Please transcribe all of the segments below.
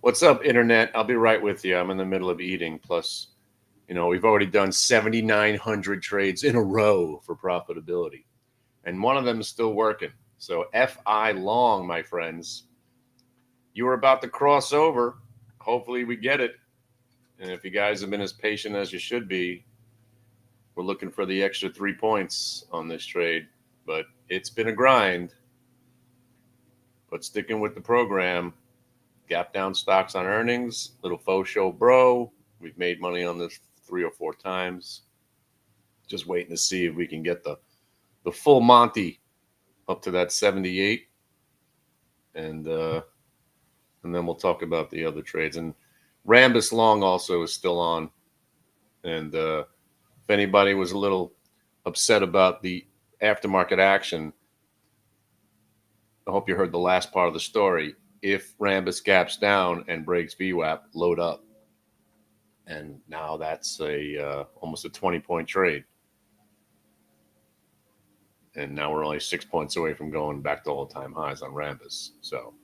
What's up, Internet? I'll be right with you. I'm in the middle of eating. Plus, we've already done 7,900 trades in a row for profitability, and one of them is still working. So, FI long, my friends, you were about to cross over. Hopefully, we get it. And if you guys have been as patient as you should be, we're looking for the extra 3 points on this trade. But it's been a grind. But sticking with the program, gap down stocks on earnings, little faux show bro. We've made money on this 3 or 4 times. Just waiting to see if we can get the full Monty up to that 78. And then we'll talk about the other trades. And Rambus Long also is still on. And if anybody was a little upset about the aftermarket action, I hope you heard the last part of the story. If Rambus gaps down and breaks VWAP, load up. And now that's almost a 20-point trade. And now we're only 6 points away from going back to all-time highs on Rambus. So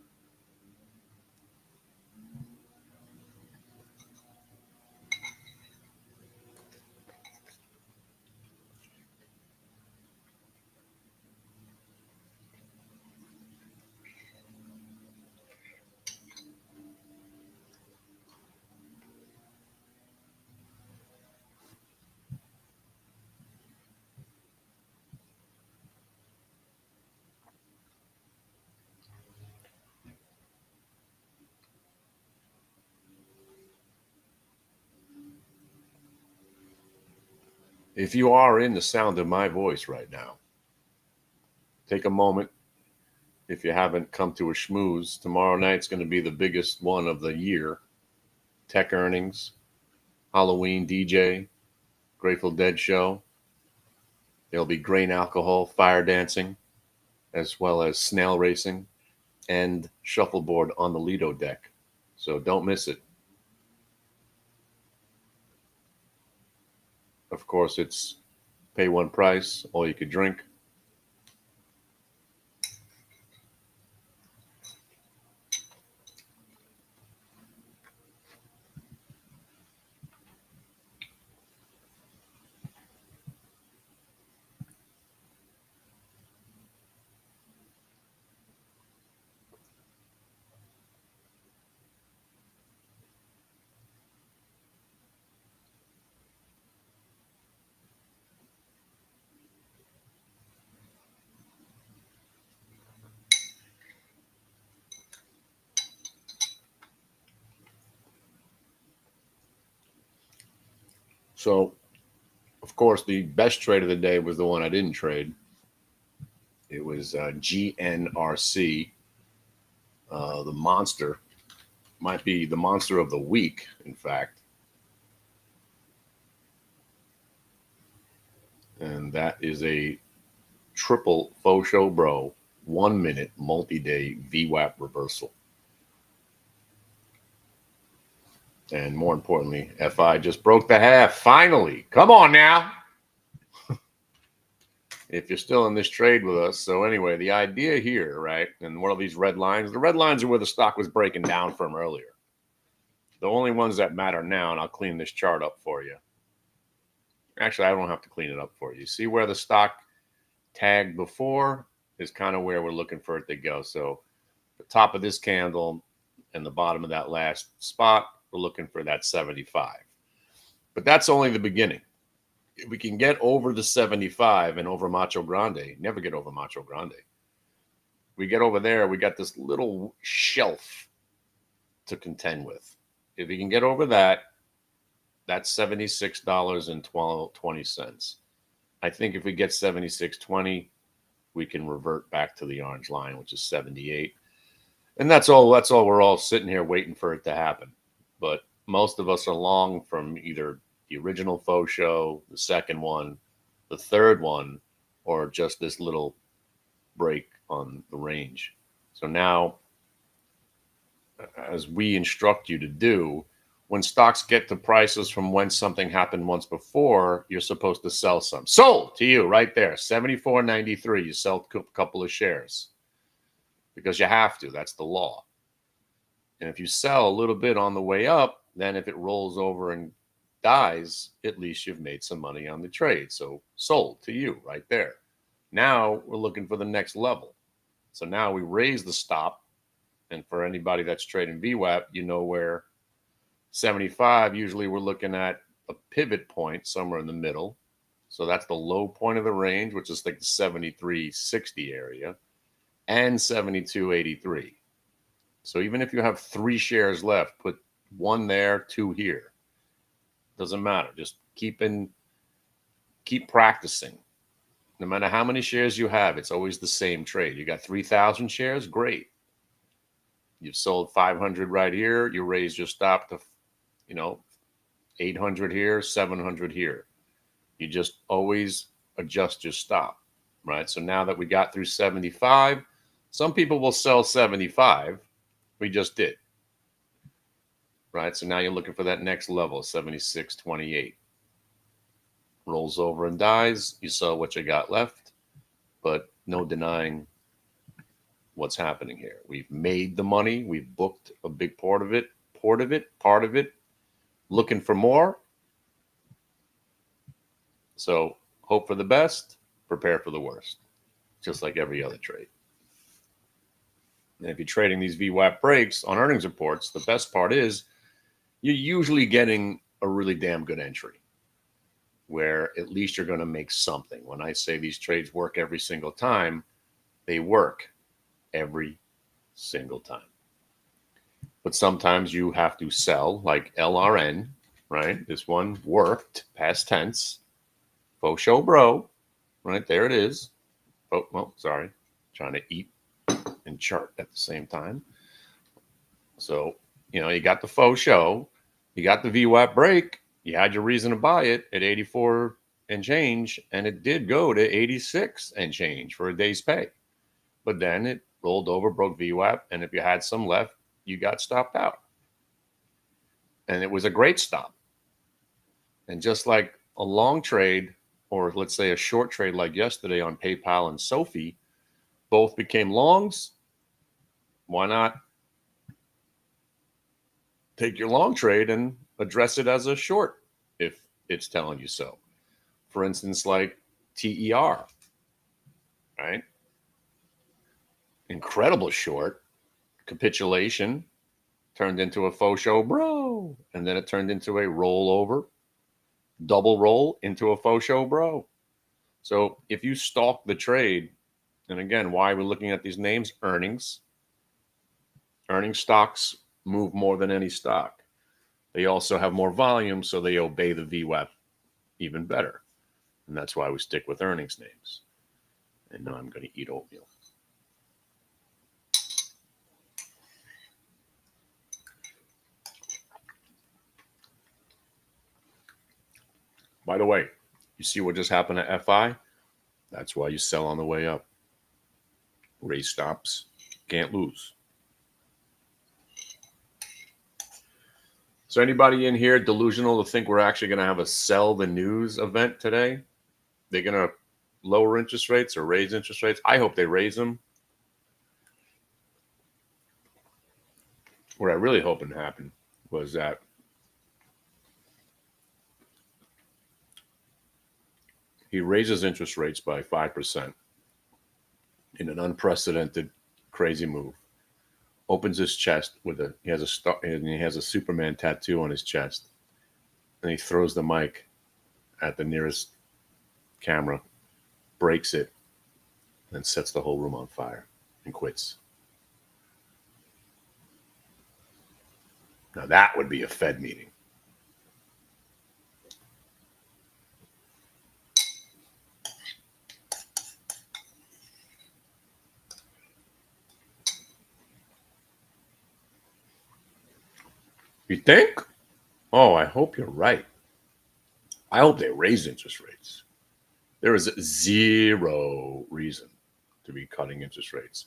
if you are in the sound of my voice right now, take a moment. If you haven't come to a schmooze, tomorrow night's going to be the biggest one of the year. Tech earnings, Halloween DJ, Grateful Dead show. There'll be grain alcohol, fire dancing, as well as snail racing and shuffleboard on the Lido deck. So don't miss it. Of course, it's pay one price, all you could drink. So, of course, the best trade of the day was the one I didn't trade. It was GNRC, the monster. Might be the monster of the week, in fact. And that is a triple faux show bro, 1 minute multi-day VWAP reversal. And more importantly, FI just broke the half. Finally. Come on now. If you're still in this trade with us. So anyway, the idea here, right, and one of these red lines, the red lines are where the stock was breaking down from earlier. The only ones that matter now, and I'll clean this chart up for you. Actually, I don't have to clean it up for you. See where the stock tagged before is kind of where we're looking for it to go. So the top of this candle and the bottom of that last spot, we're looking for that 75. But that's only the beginning. If we can get over the 75 and over Macho Grande, never get over Macho Grande. We get over there, we got this little shelf to contend with. If we can get over that, that's $76.20. I think if we get 76.20, we can revert back to the orange line, which is 78. And that's all we're all sitting here waiting for it to happen. But most of us are long from either the original faux show, the second one, the third one, or just this little break on the range. So now, as we instruct you to do, when stocks get to prices from when something happened once before, you're supposed to sell some. Sold to you right there, $74.93. You sell a couple of shares because you have to. That's the law. And if you sell a little bit on the way up, then if it rolls over and dies, at least you've made some money on the trade. So sold to you right there. Now we're looking for the next level. So now we raise the stop. And for anybody that's trading VWAP, you know where 75, usually we're looking at a pivot point somewhere in the middle. So that's the low point of the range, which is like the 73.60 area, and 72.83. So even if you have 3 shares left, put 1 there, 2 here. Doesn't matter. Just keep practicing. No matter how many shares you have, it's always the same trade. You got 3,000 shares, great. You've sold 500 right here. You raised your stop to, 800 here, 700 here. You just always adjust your stop, right? So now that we got through 75, some people will sell 75. We just did, right? So now you're looking for that next level, 76.28. Rolls over and dies. You sell what you got left, but no denying what's happening here. We've made the money. We've booked a big part of it, looking for more. So hope for the best, prepare for the worst, just like every other trade. And if you're trading these VWAP breaks on earnings reports, the best part is you're usually getting a really damn good entry where at least you're going to make something. When I say these trades work every single time, they work every single time. But sometimes you have to sell, like LRN, right? This one worked, past tense. Faux show bro, right? There it is. Oh, well, sorry. Trying to eat and chart at the same time. So, you got the faux show. You got the VWAP break. You had your reason to buy it at 84 and change, and it did go to 86 and change for a day's pay. But then it rolled over, broke VWAP, and if you had some left, you got stopped out. And it was a great stop. And just like a long trade, or let's say a short trade like yesterday on PayPal and Sophie, both became longs, why not take your long trade and address it as a short if it's telling you so? For instance, like TER, right? Incredible short, capitulation, turned into a faux show bro, and then it turned into a rollover, double roll into a faux show bro. So if you stalk the trade, and again, why we're looking at these names, earnings stocks move more than any stock. They also have more volume, so they obey the VWAP even better. And that's why we stick with earnings names. And now I'm going to eat oatmeal. By the way, you see what just happened to FI? That's why you sell on the way up. Raise stops, can't lose. So anybody in here delusional to think we're actually going to have a sell the news event today? They're going to lower interest rates or raise interest rates? I hope they raise them. What I really hoping happened was that he raises interest rates by 5% in an unprecedented, crazy move. Opens his chest with he has a Superman tattoo on his chest, and he throws the mic at the nearest camera, breaks it, and sets the whole room on fire and quits. Now that would be a Fed meeting. You think? Oh, I hope you're right. I hope they raise interest rates. There is zero reason to be cutting interest rates.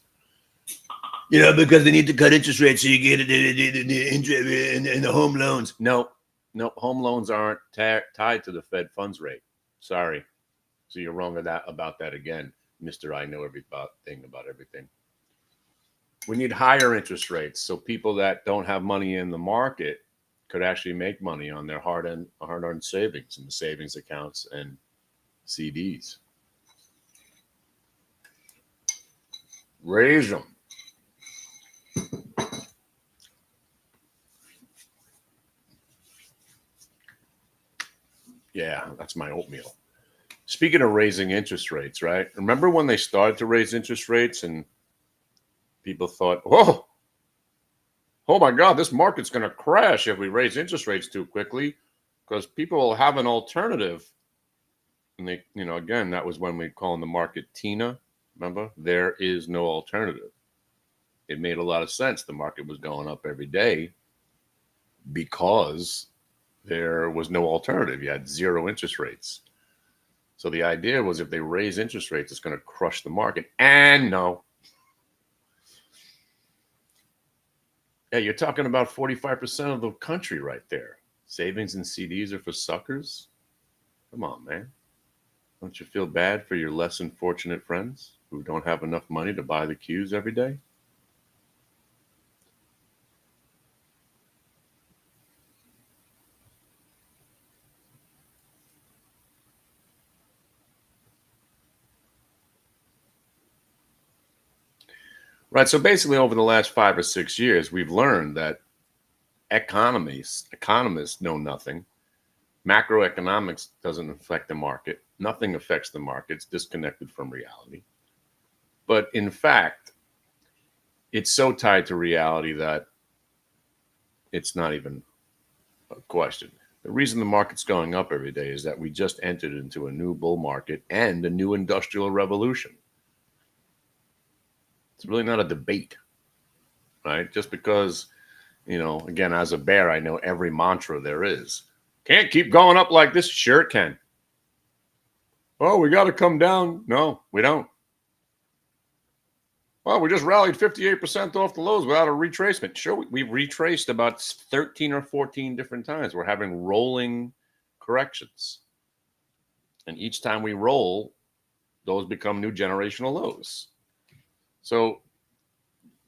Because they need to cut interest rates so you get the interest in the home loans. No, home loans aren't tied to the Fed funds rate. Sorry. So you're wrong about that again, Mr. I know everything about everything. We need higher interest rates so people that don't have money in the market could actually make money on their hard-earned savings in the savings accounts and CDs. Raise them. Yeah, that's my oatmeal. Speaking of raising interest rates, right? Remember when they started to raise interest rates and people thought, oh my God, this market's going to crash if we raise interest rates too quickly because people will have an alternative. And they, again, that was when we call in the market TINA. Remember, there is no alternative. It made a lot of sense. The market was going up every day because there was no alternative. You had zero interest rates. So the idea was if they raise interest rates, it's going to crush the market. And no. Yeah, you're talking about 45% of the country right there. Savings and CDs are for suckers? Come on, man. Don't you feel bad for your less unfortunate friends who don't have enough money to buy the Qs every day? Right. So basically, over the last 5 or 6 years, we've learned that economists know nothing. Macroeconomics doesn't affect the market. Nothing affects the market. It's disconnected from reality. But in fact, it's so tied to reality that it's not even a question. The reason the market's going up every day is that we just entered into a new bull market and a new industrial revolution. It's really not a debate, right? Just because, again, as a bear, I know every mantra there is. Can't keep going up like this. Sure it can. Oh, we got to come down. No, we don't. Well, we just rallied 58% off the lows without a retracement. Sure, we've retraced about 13 or 14 different times. We're having rolling corrections. And each time we roll, those become new generational lows. So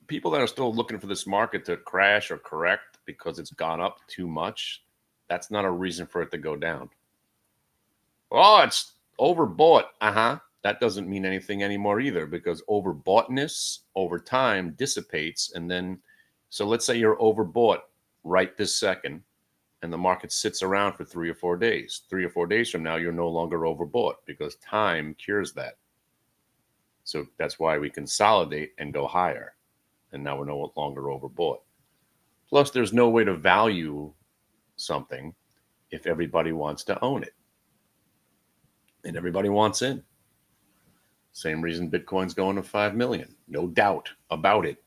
people that are still looking for this market to crash or correct because it's gone up too much, that's not a reason for it to go down. Oh, it's overbought. That doesn't mean anything anymore either because overboughtness over time dissipates. And then, so let's say you're overbought right this second and the market sits around for 3 or 4 days. 3 or 4 days from now, you're no longer overbought because time cures that. So that's why we consolidate and go higher. And now we're no longer overbought. Plus, there's no way to value something if everybody wants to own it. And everybody wants in. Same reason Bitcoin's going to 5 million. No doubt about it.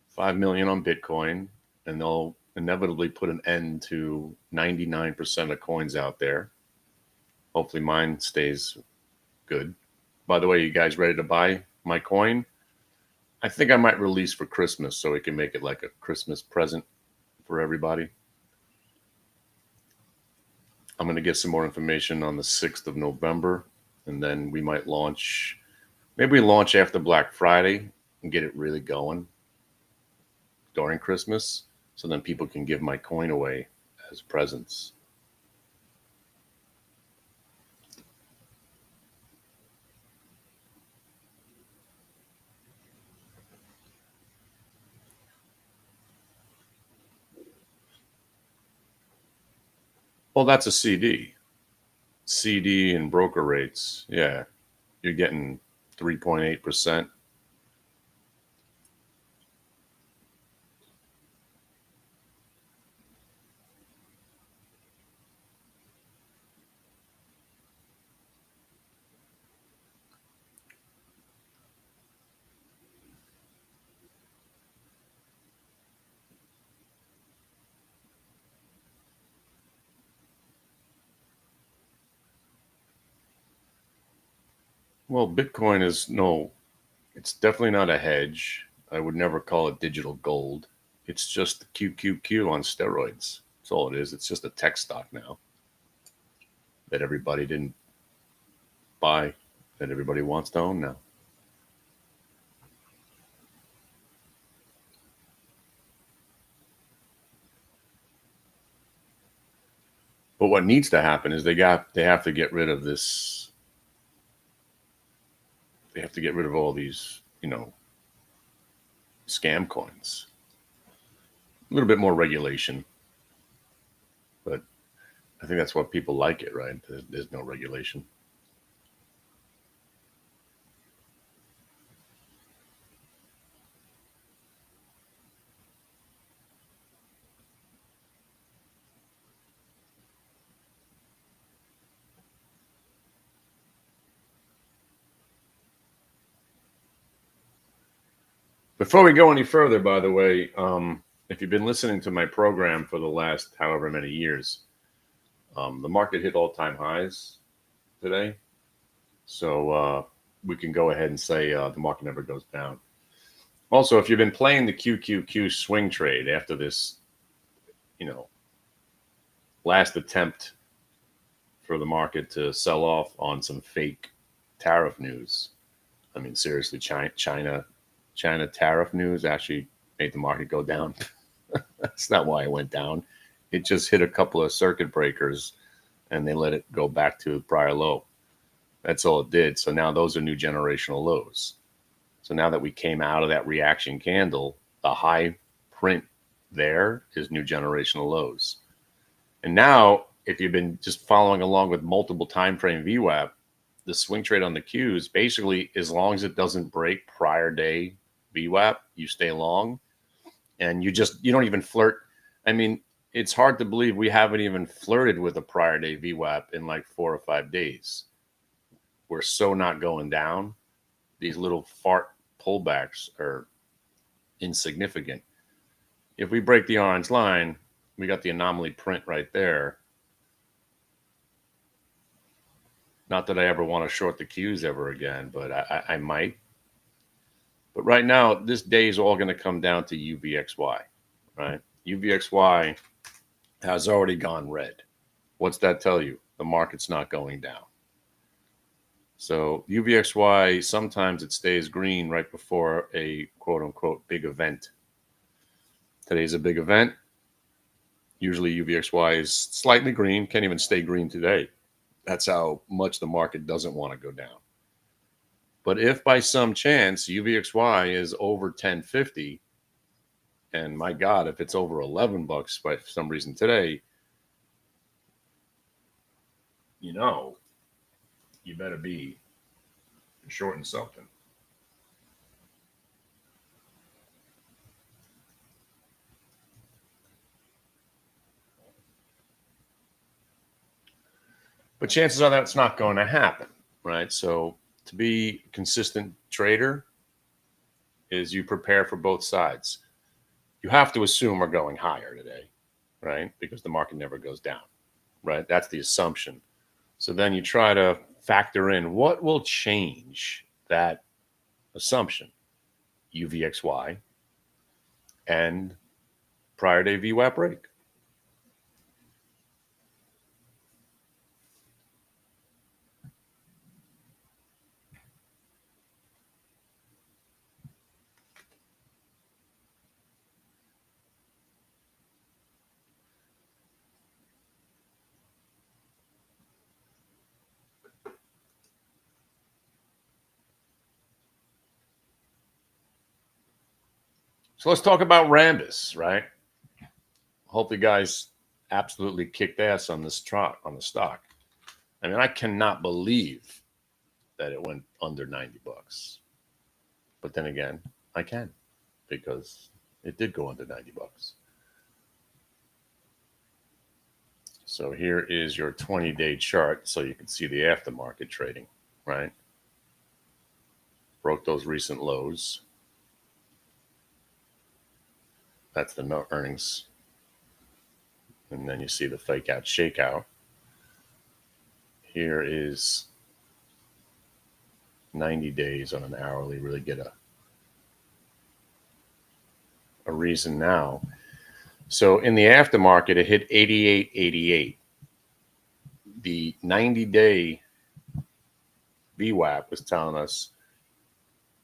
5 million on Bitcoin, and they'll inevitably put an end to 99% of coins out there. Hopefully mine stays good. By the way, you guys ready to buy my coin? I think I might release for Christmas so we can make it like a Christmas present for everybody. I'm going to get some more information on the 6th of November, and then we might launch. Maybe we launch after Black Friday and get it really going during Christmas so then people can give my coin away as presents. Well, that's a CD. CD and broker rates. Yeah. You're getting 3.8%. Well, Bitcoin is it's definitely not a hedge. I would never call it digital gold. It's just the QQQ on steroids. That's all it is. It's just a tech stock now that everybody didn't buy, that everybody wants to own now. But what needs to happen is they have to get rid of this. They have to get rid of all these, scam coins. A little bit more regulation, but I think that's what people like it, right? There's no regulation. Before we go any further, by the way, if you've been listening to my program for the last however many years, the market hit all-time highs today. So we can go ahead and say the market never goes down. Also, if you've been playing the QQQ swing trade after this, last attempt for the market to sell off on some fake tariff news. I mean, seriously, China tariff news actually made the market go down. That's not why it went down. It just hit a couple of circuit breakers and they let it go back to the prior low. That's all it did. So now those are new generational lows. So now that we came out of that reaction candle, the high print there is new generational lows. And now, if you've been just following along with multiple time frame VWAP, the swing trade on the Qs, basically, as long as it doesn't break prior day VWAP, you stay long, and you don't even flirt. I mean, it's hard to believe we haven't even flirted with a prior day VWAP in like 4 or 5 days. We're so not going down. These little fart pullbacks are insignificant. If we break the orange line, we got the anomaly print right there. Not that I ever want to short the Qs ever again, but I might. But right now, this day is all going to come down to UVXY, right? UVXY has already gone red. What's that tell you? The market's not going down. So UVXY, sometimes it stays green right before a quote-unquote big event. Today's a big event. Usually UVXY is slightly green, can't even stay green today. That's how much the market doesn't want to go down. But if by some chance UVXY is over 1050, and my God, if it's over $11 by some reason today, you better be shorting something. But chances are that's not going to happen, right? So to be a consistent trader is you prepare for both sides. You have to assume we're going higher today, right? Because the market never goes down, right? That's the assumption. So then you try to factor in what will change that assumption, UVXY and prior day VWAP break. So let's talk about Rambus, right? Hope you guys absolutely kicked ass on this trot on the stock. I mean, I cannot believe that it went under $90. But then again, I can, because it did go under $90. So here is your 20-day chart so you can see the aftermarket trading, right? Broke those recent lows. That's the earnings. And then you see the fake out shakeout. Here is 90 days on an hourly, really get a reason now. So in the aftermarket, it hit 88.88. The 90-day VWAP was telling us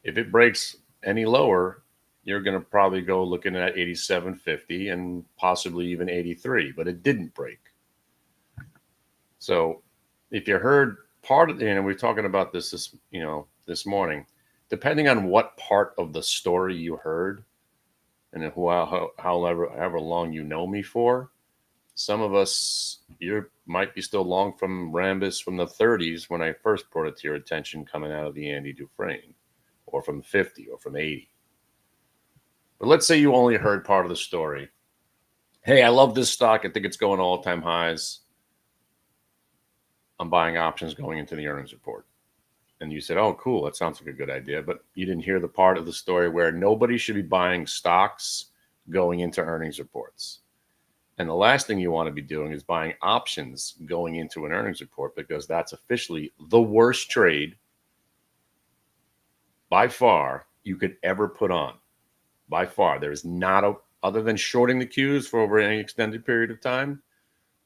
if it breaks any lower, you're going to probably go looking at 87.50 and possibly even 83, but it didn't break. So if you heard part of, we're talking about this morning, depending on what part of the story you heard, and however long you know me for, some of us, you might be still long from Rambus from the 30s when I first brought it to your attention coming out of the Andy Dufresne, or from 50 or from 80. But let's say you only heard part of the story. Hey, I love this stock. I think it's going all-time highs. I'm buying options going into the earnings report. And you said, oh, cool, that sounds like a good idea. But you didn't hear the part of the story where nobody should be buying stocks going into earnings reports. And the last thing you want to be doing is buying options going into an earnings report, because that's officially the worst trade by far you could ever put on. By far. There is not other than shorting the Qs for over any extended period of time,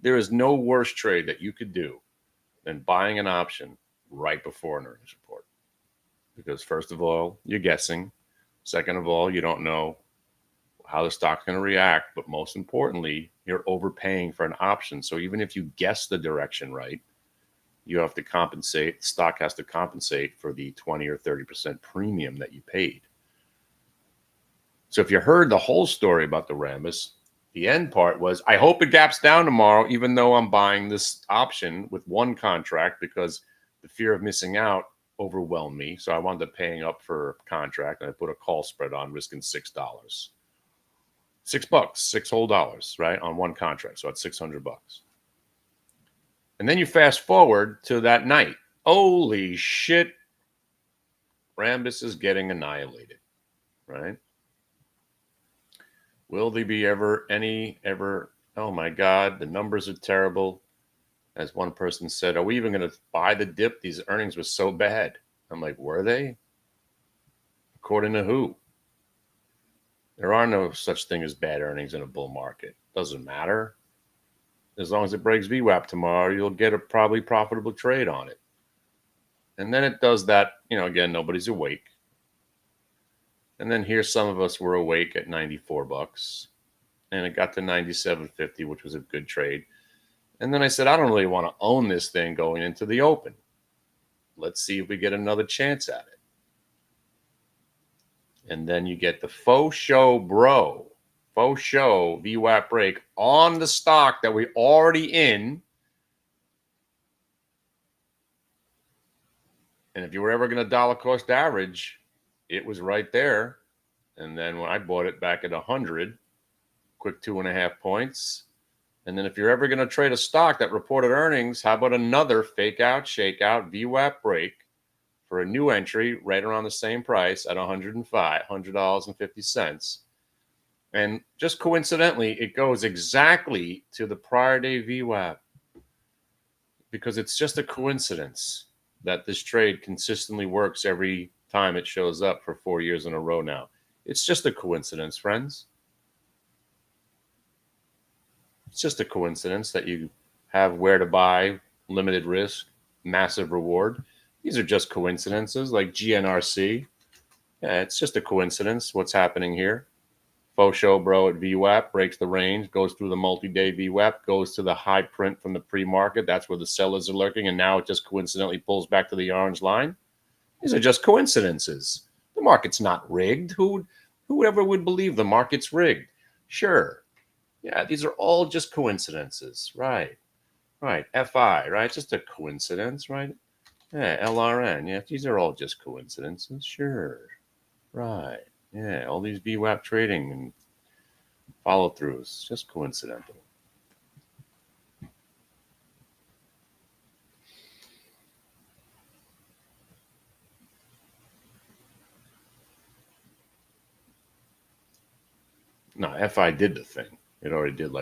there is no worse trade that you could do than buying an option right before an earnings report. Because first of all, you're guessing. Second of all, you don't know how the stock's going to react. But most importantly, you're overpaying for an option. So even if you guess the direction right, you have to compensate. The stock has to compensate for the 20 or 30% premium that you paid. So if you heard the whole story about the Rambus, the end part was, I hope it gaps down tomorrow, even though I'm buying this option with one contract, because the fear of missing out overwhelmed me. So I wound up paying up for a contract, and I put a call spread on, risking $6. $6, $6 right, on one contract. So it's $600. And then you fast forward to that night. Holy shit. Rambus is getting annihilated, right? Will there be ever, oh my God, the numbers are terrible. As one person said, are we even going to buy the dip? These earnings were so bad. I'm like, were they? According to who? There are no such thing as bad earnings in a bull market. Doesn't matter. As long as it breaks VWAP tomorrow, you'll get a probably profitable trade on it. And then it does that, again, nobody's awake. And then here some of us were awake at $94. And it got to $97.50, which was a good trade. And then I said, I don't really want to own this thing going into the open. Let's see if we get another chance at it. And then you get the faux show VWAP break on the stock that we're already in. And if you were ever going to dollar cost average, it was right there. And then when I bought it back at 100, quick 2.5 points. And then if you're ever going to trade a stock that reported earnings, how about another fake out, shake out, VWAP break for a new entry right around the same price at $100.50. And just coincidentally, it goes exactly to the prior day VWAP, because it's just a coincidence that this trade consistently works every time it shows up for 4 years in a row now. It's just a coincidence, friends. It's just a coincidence that you have where to buy, limited risk, massive reward. These are just coincidences, like GNRC. Yeah, it's just a coincidence what's happening here. Faux show bro at VWAP breaks the range, goes through the multi-day VWAP, goes to the high print from the pre-market. That's where the sellers are lurking, and now it just coincidentally pulls back to the orange line. These are just coincidences. The market's not rigged. Whoever would believe the market's rigged? Sure. Yeah, these are all just coincidences. Right. FI, right? Just a coincidence, right? Yeah, LRN. Yeah, these are all just coincidences. Sure. Right. Yeah, all these VWAP trading and follow-throughs, just coincidental. No, FI did the thing. It already did,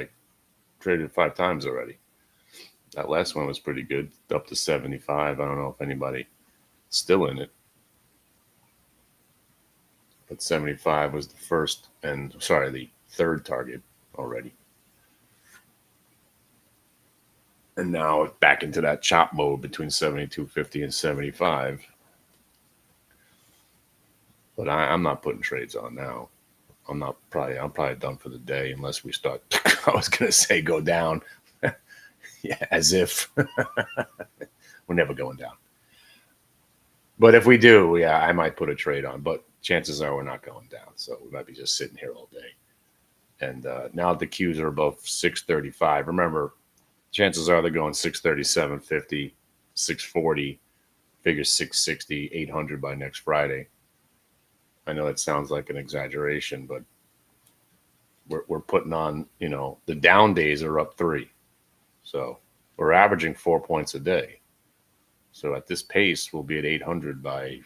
traded 5 times already. That last one was pretty good, up to 75. I don't know if anybody's still in it. But 75 was the the third target already. And now it's back into that chop mode between 72.50 and 75. But I'm not putting trades on now. I'm probably done for the day unless we start, I was going to say go down. Yeah, as if we're never going down. But if we do, yeah, I might put a trade on. But chances are we're not going down. So we might be just sitting here all day. And now the Qs are above 635. Remember, chances are they're going 637, 50, 640, figure 660, 800 by next Friday. I know that sounds like an exaggeration, but we're putting on, the down days are up 3. So we're averaging 4 points a day. So at this pace, we'll be at 800 by,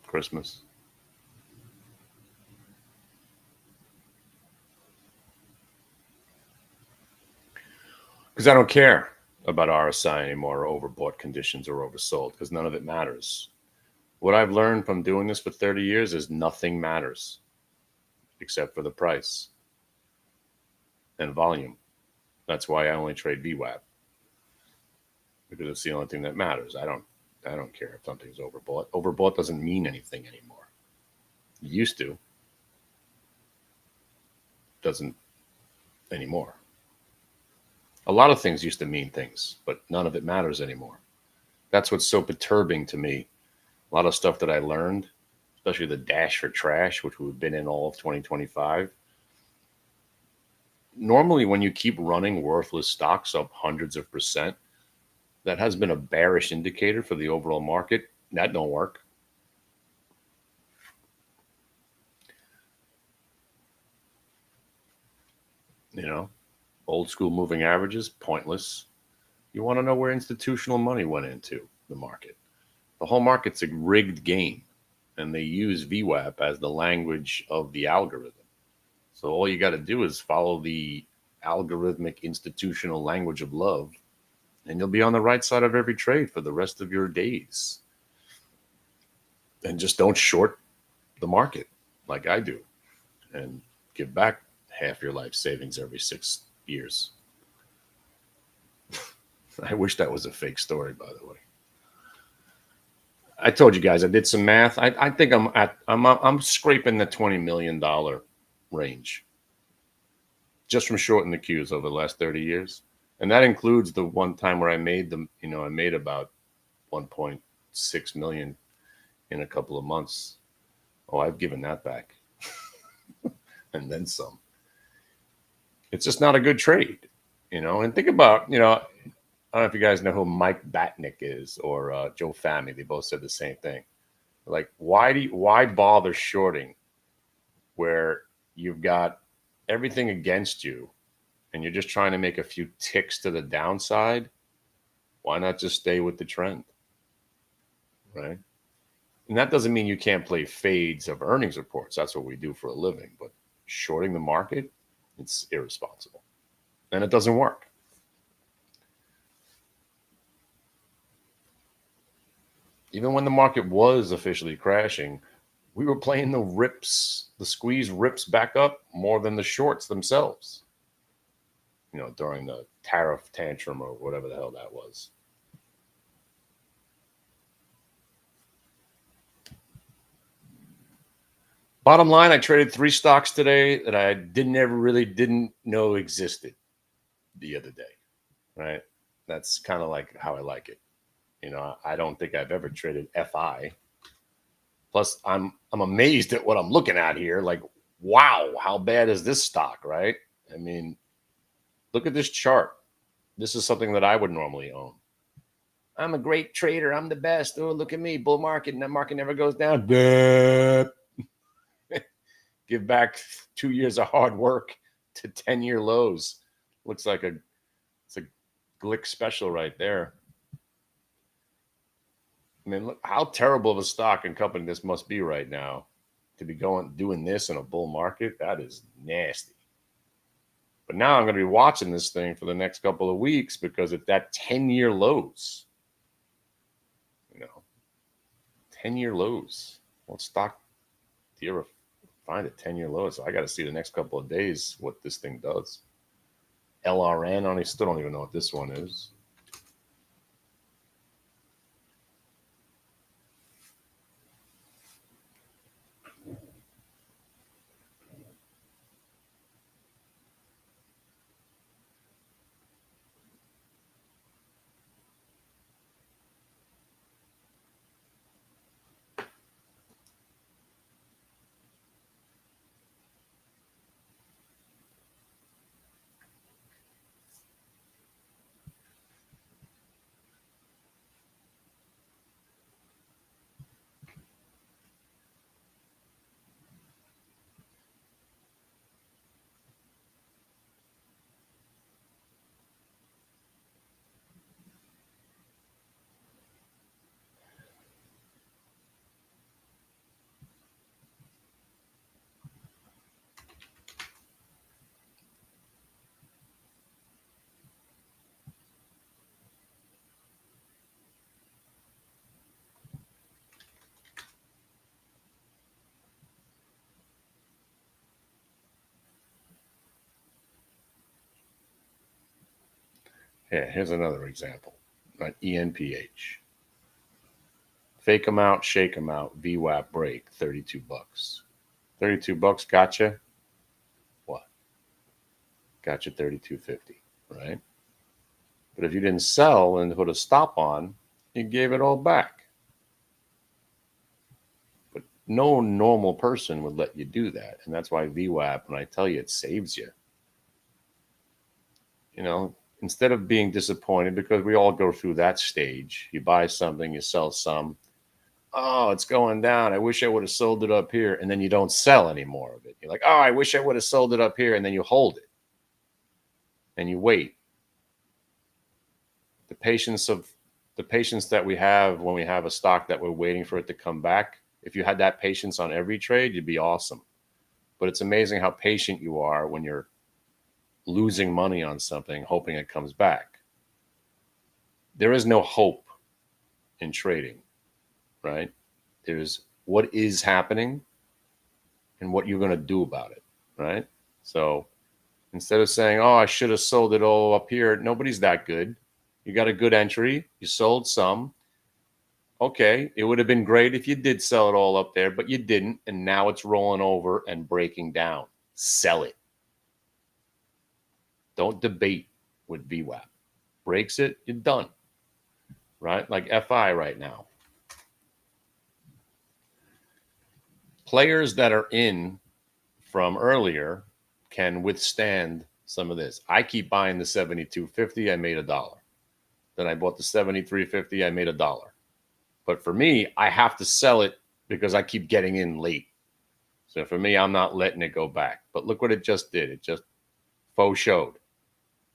Christmas. Because I don't care about RSI anymore, or overbought conditions or oversold, because none of it matters. What I've learned from doing this for 30 years is nothing matters except for the price and volume. That's why I only trade VWAP, because it's the only thing that matters. I don't care if something's overbought. Overbought doesn't mean anything anymore. It used to. Doesn't anymore. A lot of things used to mean things, but none of it matters anymore. That's what's so perturbing to me. A lot of stuff that I learned, especially the dash for trash, which we've been in all of 2025. Normally, when you keep running worthless stocks up hundreds of percent, that has been a bearish indicator for the overall market. That don't work. Old school moving averages, pointless. You want to know where institutional money went into the market. The whole market's a rigged game, and they use VWAP as the language of the algorithm. So all you got to do is follow the algorithmic institutional language of love, and you'll be on the right side of every trade for the rest of your days. And just don't short the market like I do, and give back half your life savings every 6 years. I wish that was a fake story, by the way. I told you guys I did some math. I think I'm scraping the $20 million range just from shorting the Qs over the last 30 years. And that includes the one time where I made them, I made about 1.6 million in a couple of months. Oh, I've given that back. And then some. It's just not a good trade, and think about, I don't know if you guys know who Mike Batnick is, or Joe Fahmy. They both said the same thing. Like, why bother shorting where you've got everything against you and you're just trying to make a few ticks to the downside? Why not just stay with the trend? Right? And that doesn't mean you can't play fades of earnings reports. That's what we do for a living. But shorting the market, it's irresponsible. And it doesn't work. Even when the market was officially crashing, we were playing the squeeze rips back up more than the shorts themselves, during the tariff tantrum or whatever the hell that was. Bottom line, I traded 3 stocks today that I didn't know existed the other day, right? That's kind of like how I like it. I don't think I've ever traded FI. Plus, I'm amazed at what I'm looking at here. Like, wow, how bad is this stock, right? I mean, look at this chart. This is something that I would normally own. I'm a great trader. I'm the best. Oh, look at me, bull market, and that market never goes down. Give back 2 years of hard work to 10-year lows. Looks like it's a Glick special right there. I mean, look how terrible of a stock and company this must be right now to be doing this in a bull market. That is nasty. But now I'm going to be watching this thing for the next couple of weeks because at that 10-year lows, 10-year lows. What stock do you ever find a 10-year low? So I got to see the next couple of days what this thing does. LRN, I still don't even know what this one is. Here, here's another example. ENPH. Fake them out, shake them out. VWAP break, $32. $32 gotcha. What? Gotcha 32.50, right? But if you didn't sell and put a stop on, you gave it all back. But no normal person would let you do that. And that's why VWAP, when I tell you it saves you, you know, instead of being disappointed, because we all go through that stage, you buy something, you sell some. Oh, it's going down. I wish I would have sold it up here. And then you don't sell any more of it. You're like, oh, I wish I would have sold it up here. And then you hold it and you wait. The patience that we have when we have a stock that we're waiting for it to come back. If you had that patience on every trade, you'd be awesome. But it's amazing how patient you are when you're losing money on something, hoping it comes back. There is no hope in trading, right? There's what is happening and what you're going to do about it, right? So instead of saying, oh, I should have sold it all up here, nobody's that good. You got a good entry. You sold some. Okay, it would have been great if you did sell it all up there, but you didn't, and now it's rolling over and breaking down. Sell it. Don't debate with VWAP. Breaks it, you're done. Right? Like FI right now. Players that are in from earlier can withstand some of this. I keep buying the 72.50, I made $1. Then I bought the 73.50, I made $1. But for me, I have to sell it because I keep getting in late. So for me, I'm not letting it go back. But look what it just did. It just faux showed,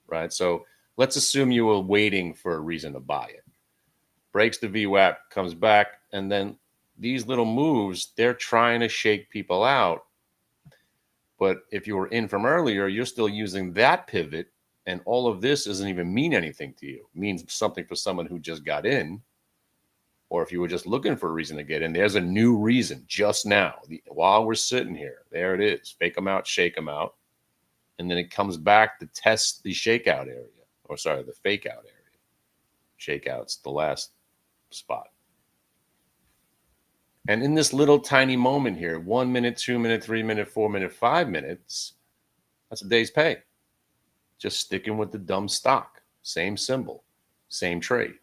right? So let's assume you were waiting for a reason to buy it. Breaks the VWAP, comes back, and then these little moves, they're trying to shake people out. But if you were in from earlier, you're still using that pivot, and all of this doesn't even mean anything to you. It means something for someone who just got in. Or if you were just looking for a reason to get in, there's a new reason just now. While we're sitting here, there it is. Fake them out, shake them out. And then it comes back to test the shakeout area. Or sorry, the fake out area. Shakeout's the last spot. And in this little tiny moment here, 1 minute, 2 minute, 3 minute, 4 minute, 5 minutes, that's a day's pay. Just sticking with the dumb stock. Same symbol, same trade.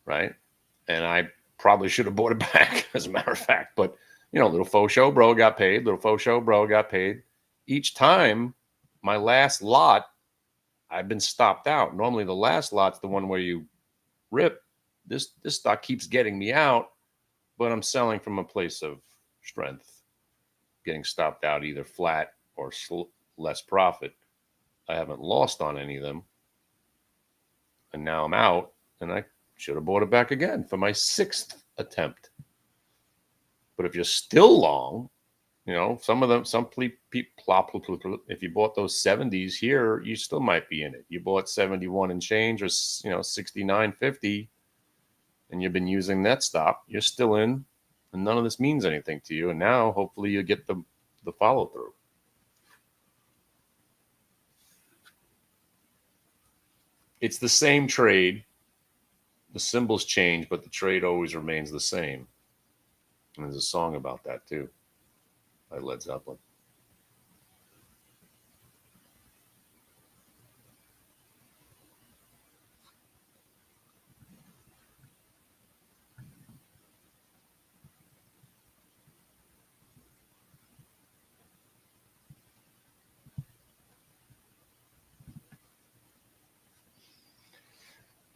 Right? And I probably should have bought it back, as a matter of fact. But, you know, little faux show bro got paid. Little faux show bro got paid. Each time, my last lot, I've been stopped out. Normally, the last lot's the one where you rip. This stock keeps getting me out, but I'm selling from a place of strength, getting stopped out either flat or less profit. I haven't lost on any of them. And now I'm out, and I should have bought it back again for my 6th attempt. But if you're still long, you know, some of them, if you bought those 70s here, you still might be in it. You bought 71 and change, or, you know, 69.50, and you've been using that stop, you're still in, and none of this means anything to you. And now, hopefully, you get the follow through. It's the same trade. The symbols change, but the trade always remains the same. And there's a song about that too, by Led Zeppelin.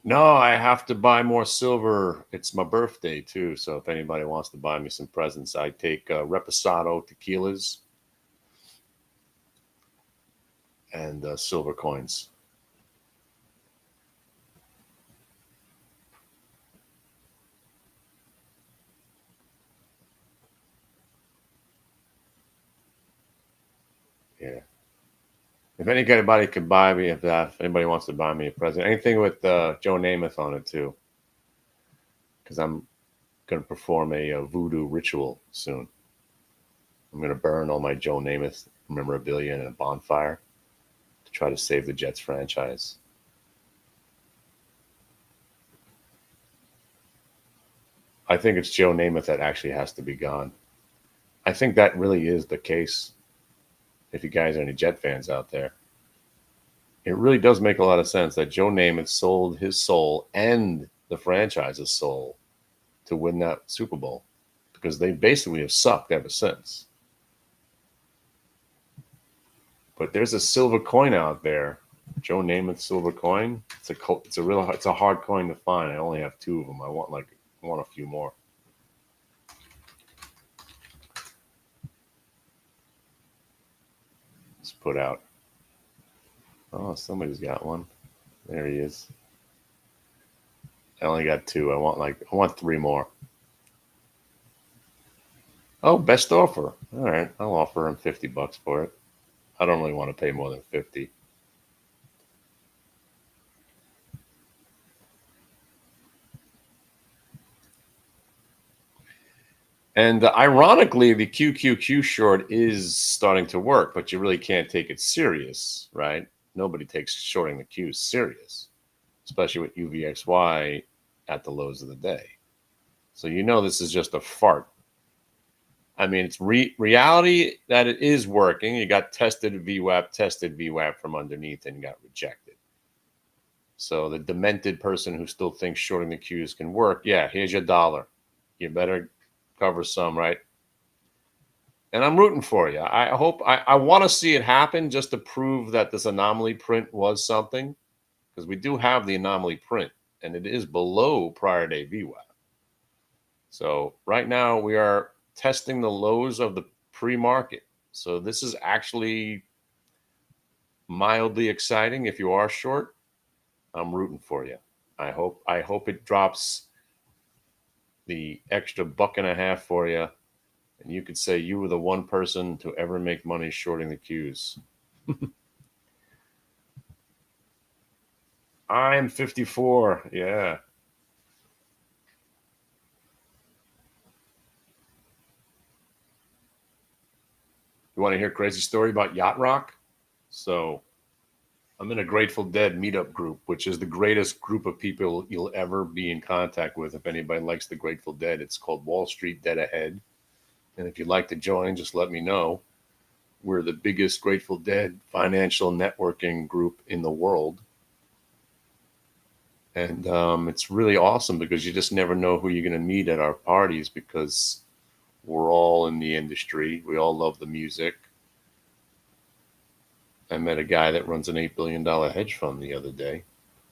No, I have to buy more silver. It's my birthday too, so if anybody wants to buy me some presents, I take Reposado tequilas and silver coins. Yeah. If anybody could buy me, if anybody wants to buy me a present, anything with Joe Namath on it too, because I'm going to perform a voodoo ritual soon. I'm going to burn all my Joe Namath memorabilia in a bonfire to try to save the Jets franchise. I think it's Joe Namath that actually has to be gone. I think that really is the case. If you guys are any Jet fans out there, it really does make a lot of sense that Joe Namath sold his soul and the franchise's soul to win that Super Bowl, because they basically have sucked ever since. But there's a silver coin out there, Joe Namath silver coin. It's a hard coin to find. I only have 2 of them. I want a few more. Let's put out. Oh, somebody's got one. There he is. I only got 2. I want 3 more. Oh, best offer. All right, I'll offer him $50 for it. I don't really want to pay more than 50. And ironically, the QQQ short is starting to work, but you really can't take it serious, right? Nobody takes shorting the Qs serious, especially with UVXY at the lows of the day. So you know this is just a fart. I mean, it's reality that it is working. You got tested VWAP from underneath, and got rejected. So the demented person who still thinks shorting the Qs can work, yeah, here's your $1. You better cover some, right? And I'm rooting for you. I want to see it happen just to prove that this anomaly print was something, because we do have the anomaly print, and it is below prior day VWAP. So right now we are testing the lows of the pre-market. So this is actually mildly exciting. If you are short, I'm rooting for you. I hope it drops the extra $1.50 for you, and you could say you were the one person to ever make money shorting the Qs. I'm 54. Yeah. You want to hear a crazy story about Yacht Rock? So I'm in a Grateful Dead meetup group, which is the greatest group of people you'll ever be in contact with. If anybody likes the Grateful Dead, it's called Wall Street Dead Ahead. And if you'd like to join, just let me know. We're the biggest Grateful Dead financial networking group in the world. And it's really awesome because you just never know who you're going to meet at our parties, because we're all in the industry. We all love the music. I met a guy that runs an $8 billion hedge fund the other day,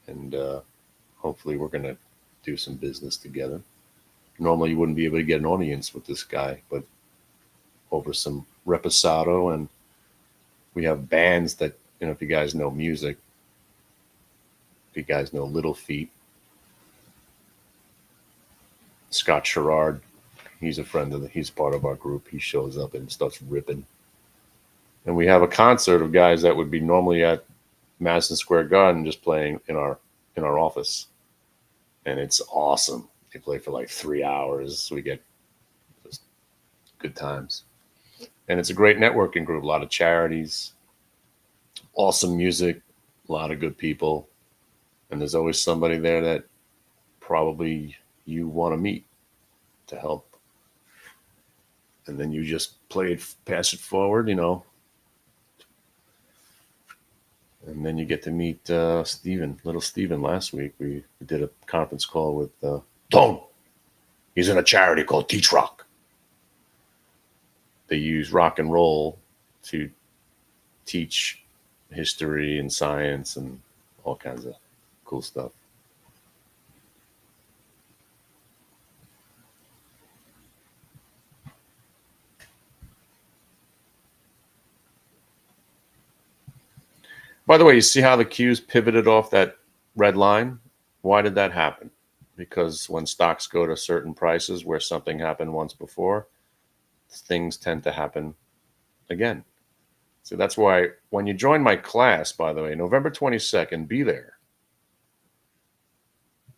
and hopefully we're going to do some business together. Normally you wouldn't be able to get an audience with this guy, but over some reposado, and we have bands that, if you guys know music, if you guys know Little Feat, Scott Sherrard, he's part of our group. He shows up and starts ripping. And we have a concert of guys that would be normally at Madison Square Garden just playing in our office. And it's awesome. They play for like 3 hours. We get just good times. And it's a great networking group, a lot of charities, awesome music, a lot of good people. And there's always somebody there that probably you want to meet to help. And then you just pass it forward, And then you get to meet little Steven last week. We did a conference call with Tom. He's in a charity called Teach Rock. They use rock and roll to teach history and science and all kinds of cool stuff. By the way, you see how the Qs pivoted off that red line? Why did that happen? Because when stocks go to certain prices where something happened once before, things tend to happen again. So that's why when you join my class, by the way, November 22nd, be there.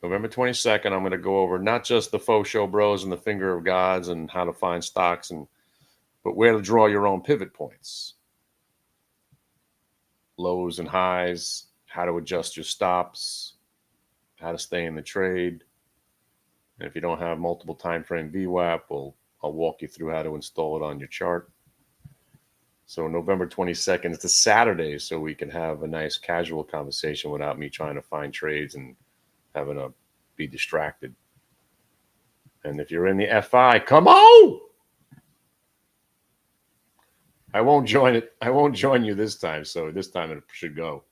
November 22nd, I'm going to go over not just the faux show bros and the finger of gods and how to find stocks, but where to draw your own pivot points. Lows and highs, how to adjust your stops, how to stay in the trade. And if you don't have multiple time frame VWAP, I'll walk you through how to install it on your chart. So November 22nd, it's a Saturday, so we can have a nice casual conversation without me trying to find trades and having to be distracted. And if you're in the FI, come on! I won't join it. I won't join you this time, so this time it should go.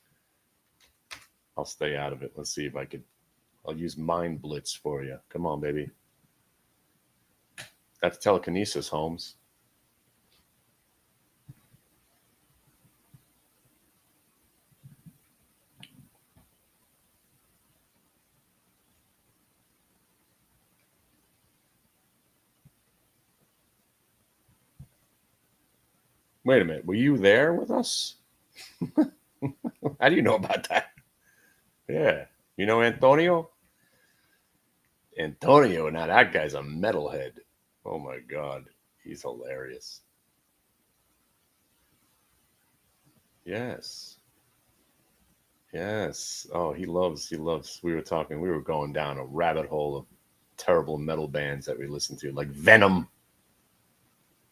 I'll stay out of it. Let's see if I could. I'll use Mind Blitz for you. Come on, baby. That's telekinesis, Holmes. Wait a minute. Were you there with us? How do you know about that? Yeah. You know Antonio? Antonio, now that guy's a metalhead. Oh my God. He's hilarious. Yes. Yes. Oh, he loves. We were going down a rabbit hole of terrible metal bands that we listened to, like Venom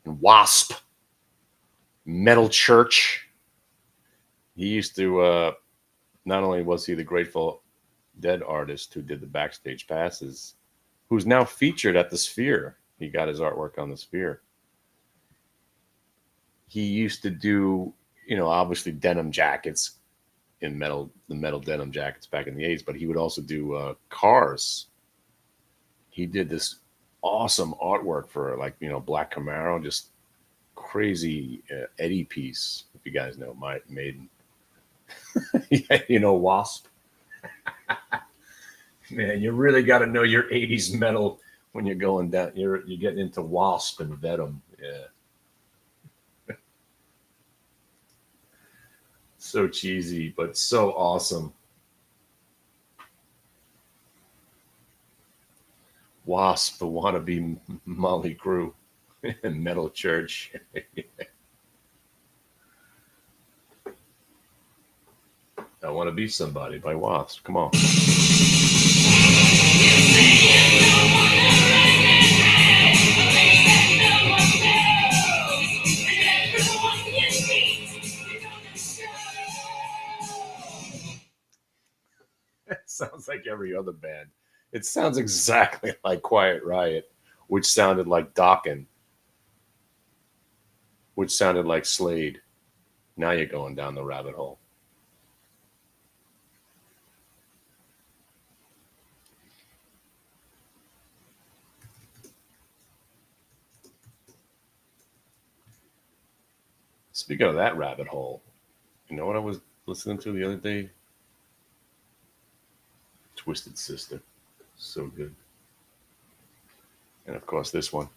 and Wasp, Metal Church. He used to, not only was he the Grateful Dead artist who did the backstage passes, who's now featured at the Sphere. He got his artwork on the Sphere. He used to do, obviously denim jackets in the metal denim jackets back in the 80s, but he would also do cars. He did this awesome artwork for Black Camaro, just crazy Eddie piece. If you guys know Maiden. Wasp. Man, you really got to know your 80s metal when you're going down. You're getting into Wasp and Venom. Yeah. So cheesy, but so awesome. Wasp, the wannabe Molly Crew, and Metal Church. I Want to Be Somebody by Wasp. Come on. It sounds like every other band. It sounds exactly like Quiet Riot, which sounded like Dokken, which sounded like Slade. Now you're going down the rabbit hole. Speaking of that rabbit hole, you know what I was listening to the other day? Twisted Sister. So good. And of course, this one.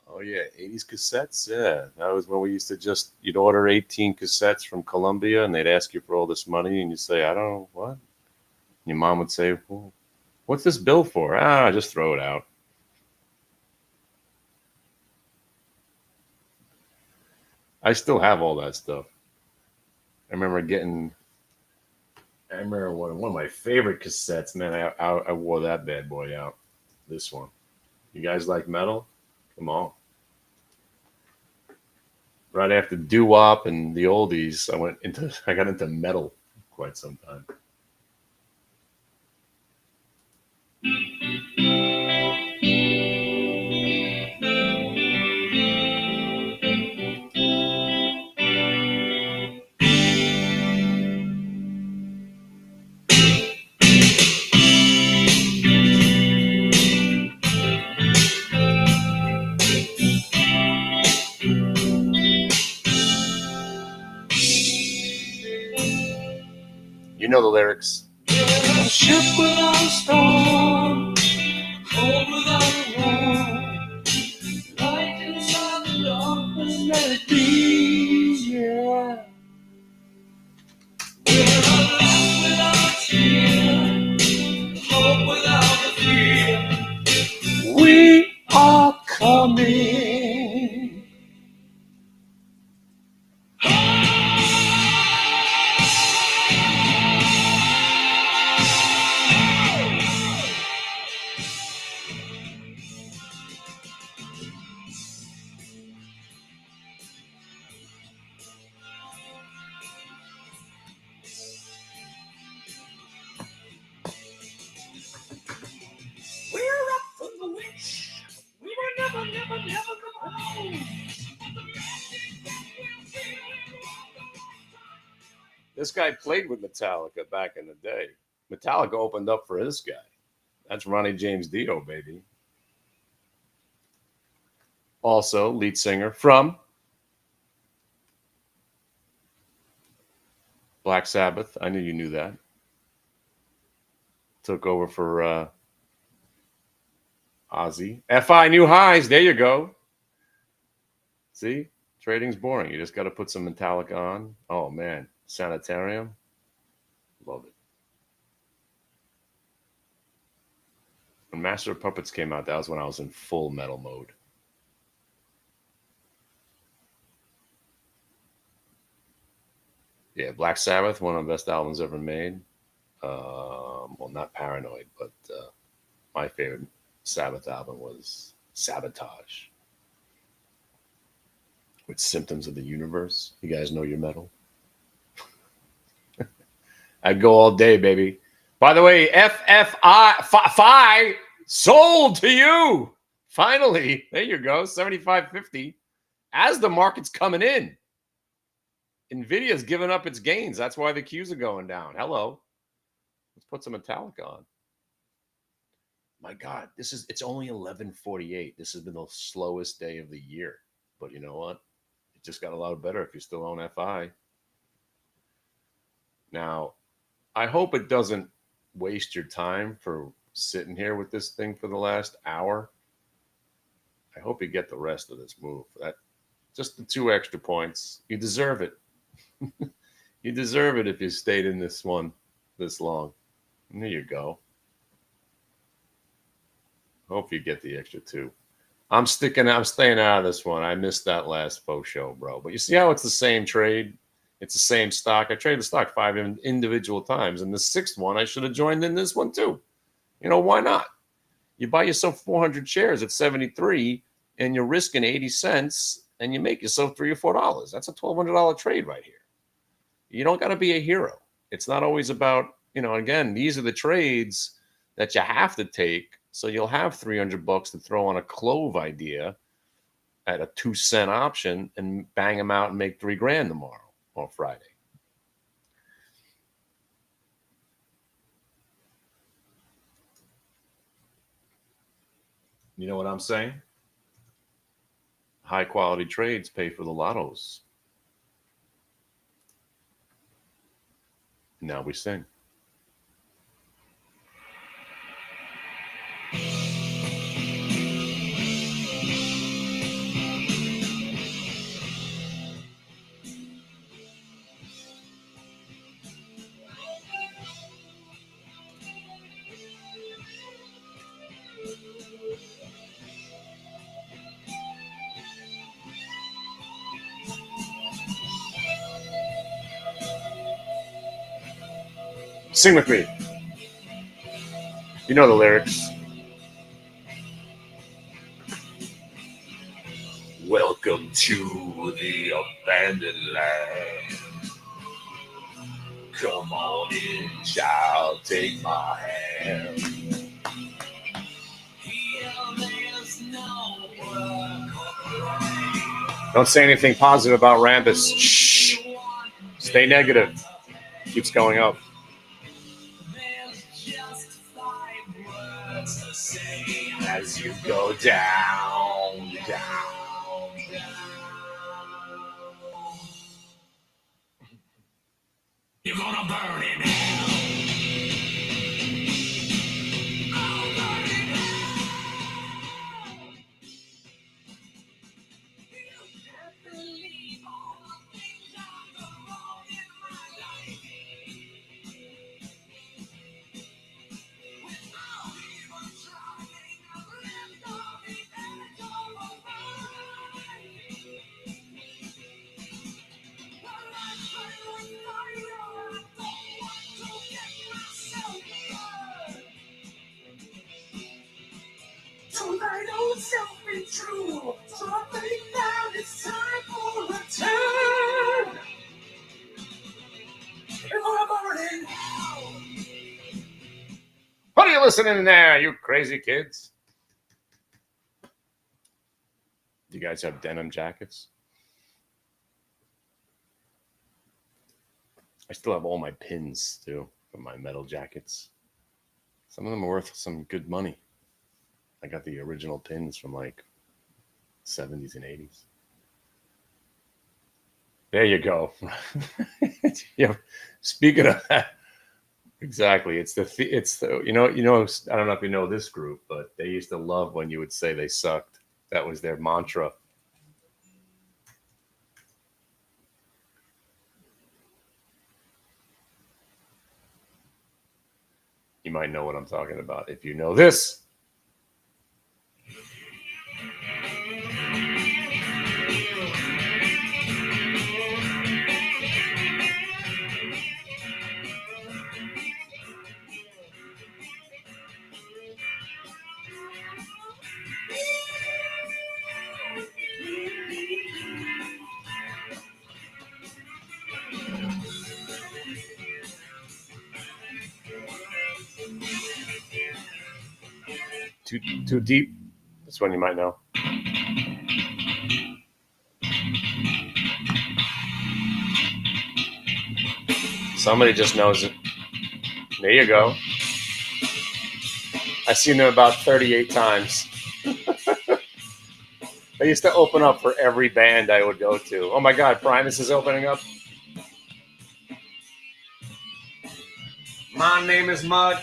Oh yeah, 80s cassettes. Yeah, that was when we used to you'd order 18 cassettes from Columbia, and they'd ask you for all this money, and you say, I don't know what. And your mom would say, well, what's this bill for? Just throw it out. I still have all that stuff. I remember one of my favorite cassettes, man. I wore that bad boy out. This one. You guys like metal? Come on. Right after doo-wop and the oldies, I got into metal quite some time. You know the lyrics. A ship without a storm, home without a war, light inside the darkness, let it be, yeah. We're alive without fear, hope This guy played with Metallica back in the day. Metallica opened up for this guy. That's Ronnie James Dio, baby. Also, lead singer from Black Sabbath. I knew you knew that. Took over for Ozzy. FI New Highs. There you go. See? Trading's boring. You just got to put some Metallica on. Oh, man. Sanitarium. Love it. When Master of Puppets came out, that was when I was in full metal mode. Yeah, Black Sabbath, one of the best albums ever made. Well, not Paranoid, but my favorite Sabbath album was Sabotage with Symptoms of the Universe. You guys know your metal. I'd go all day, baby. By the way, FFI sold to you. Finally, there you go, 75.50. As the market's coming in, Nvidia's giving up its gains. That's why the Qs are going down. Hello. Let's put some Metallica on. My God, it's only 11:48. This has been the slowest day of the year. But you know what? It just got a lot better if you still own FI. Now, I hope it doesn't waste your time for sitting here with this thing for the last hour. I hope you get the rest of this move. That just the 2 extra points. You deserve it. You deserve it if you stayed in this one this long. And there you go. Hope you get the extra 2. I'm staying out of this one. I missed that last faux show, bro. But you see how it's the same trade? It's the same stock. I traded the stock 5 individual times. And the 6th one, I should have joined in this one too. You know, why not? You buy yourself 400 shares at 73 and you're risking 80 cents and you make yourself $3 or $4. That's a $1,200 trade right here. You don't got to be a hero. It's not always about, again, these are the trades that you have to take. So you'll have $300 to throw on a clove idea at a 2-cent option and bang them out and make $3,000 tomorrow or Friday. You know what I'm saying? High quality trades pay for the lottos. Now we sing. Sing with me. You know the lyrics. Welcome to the abandoned land. Come on in, child, take my hand. Don't say anything positive about Rambus. Shh. Stay negative. Keeps going up. As you go down, down, down. You're gonna burn in hell. I'll burn in hell. You can't believe all the things I've done wrong in my life. Without even trying, I've lived on the edge of a line. Well, I try with fire, I don't want to get myself burned. So I don't self be true. So I think now it's time for a turn. If I'm burning hell. What are you listening in there, you crazy kids? You guys have denim jackets? I still have all my pins too from my metal jackets. Some of them are worth some good money. I got the original pins from like 70s and 80s. There you go. Yeah. Speaking of that, exactly. It's the I don't know if you know this group, but they used to love when you would say they sucked. That was their mantra. You might know what I'm talking about if you know this. Too deep. That's one you might know. Somebody just knows it. There you go. I've seen them about 38 times. I used to open up for every band I would go to. Oh my God, Primus is opening up. My name is Mud.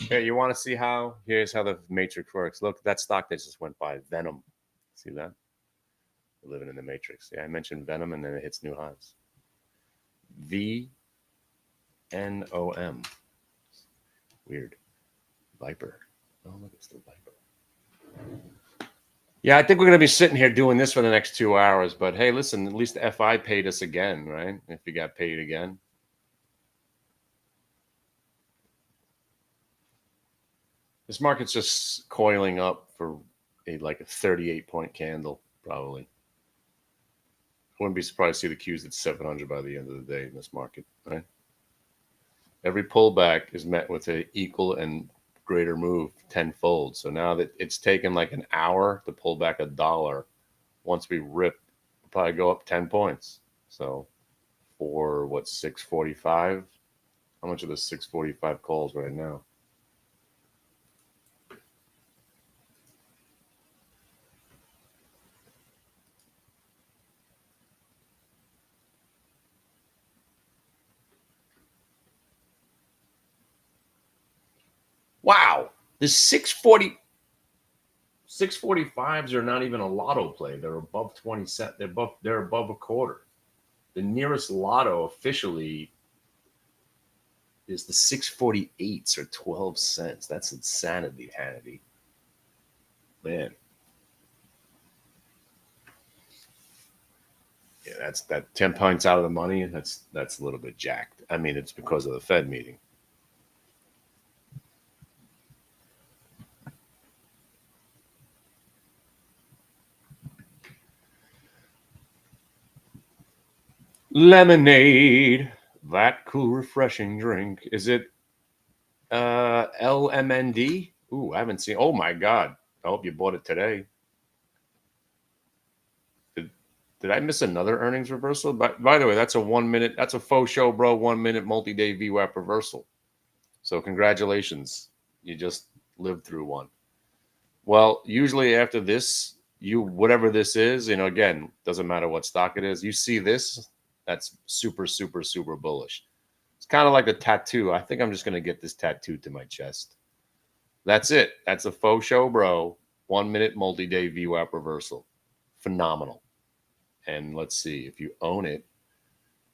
Here, you want to see how? Here's how the matrix works. Look, that stock that just went by, Venom. See that? We're living in the matrix. Yeah, I mentioned Venom and then it hits new highs. VNOM. Weird. Viper. Oh, look, it's still Viper. Yeah, I think we're going to be sitting here doing this for the next 2 hours. But hey, listen, at least FI paid us again, right? If you got paid again. This market's just coiling up for a 38-point candle, probably. I wouldn't be surprised to see the Qs at 700 by the end of the day in this market, right? Every pullback is met with an equal and greater move tenfold. So now that it's taken like an hour to pull back $1, once we rip, we'll probably go up 10 points. So for what, 645? How much are the 645 calls right now? Wow, the 645s are not even a lotto play. They're above 20 cents. They're above a quarter. The nearest lotto officially is the 648s or 12 cents. That's insanity, Hannity. Man. Yeah, that's that 10 points out of the money. That's a little bit jacked. I mean, it's because of the Fed meeting. Lemonade, that cool, refreshing drink. Is it LMND? Ooh, I haven't seen. Oh my God! I hope you bought it today. Did I miss another earnings reversal? By the way, that's a 1 minute. That's a faux show, bro. 1 minute multi-day VWAP reversal. So congratulations, you just lived through one. Well, usually after this, whatever this is, again, doesn't matter what stock it is. You see this, that's super, super, super bullish. It's kind of like a tattoo. I think I'm just going to get this tattooed to my chest. That's it. That's a faux show, bro. 1 minute multi-day VWAP reversal. Phenomenal. And let's see if you own it.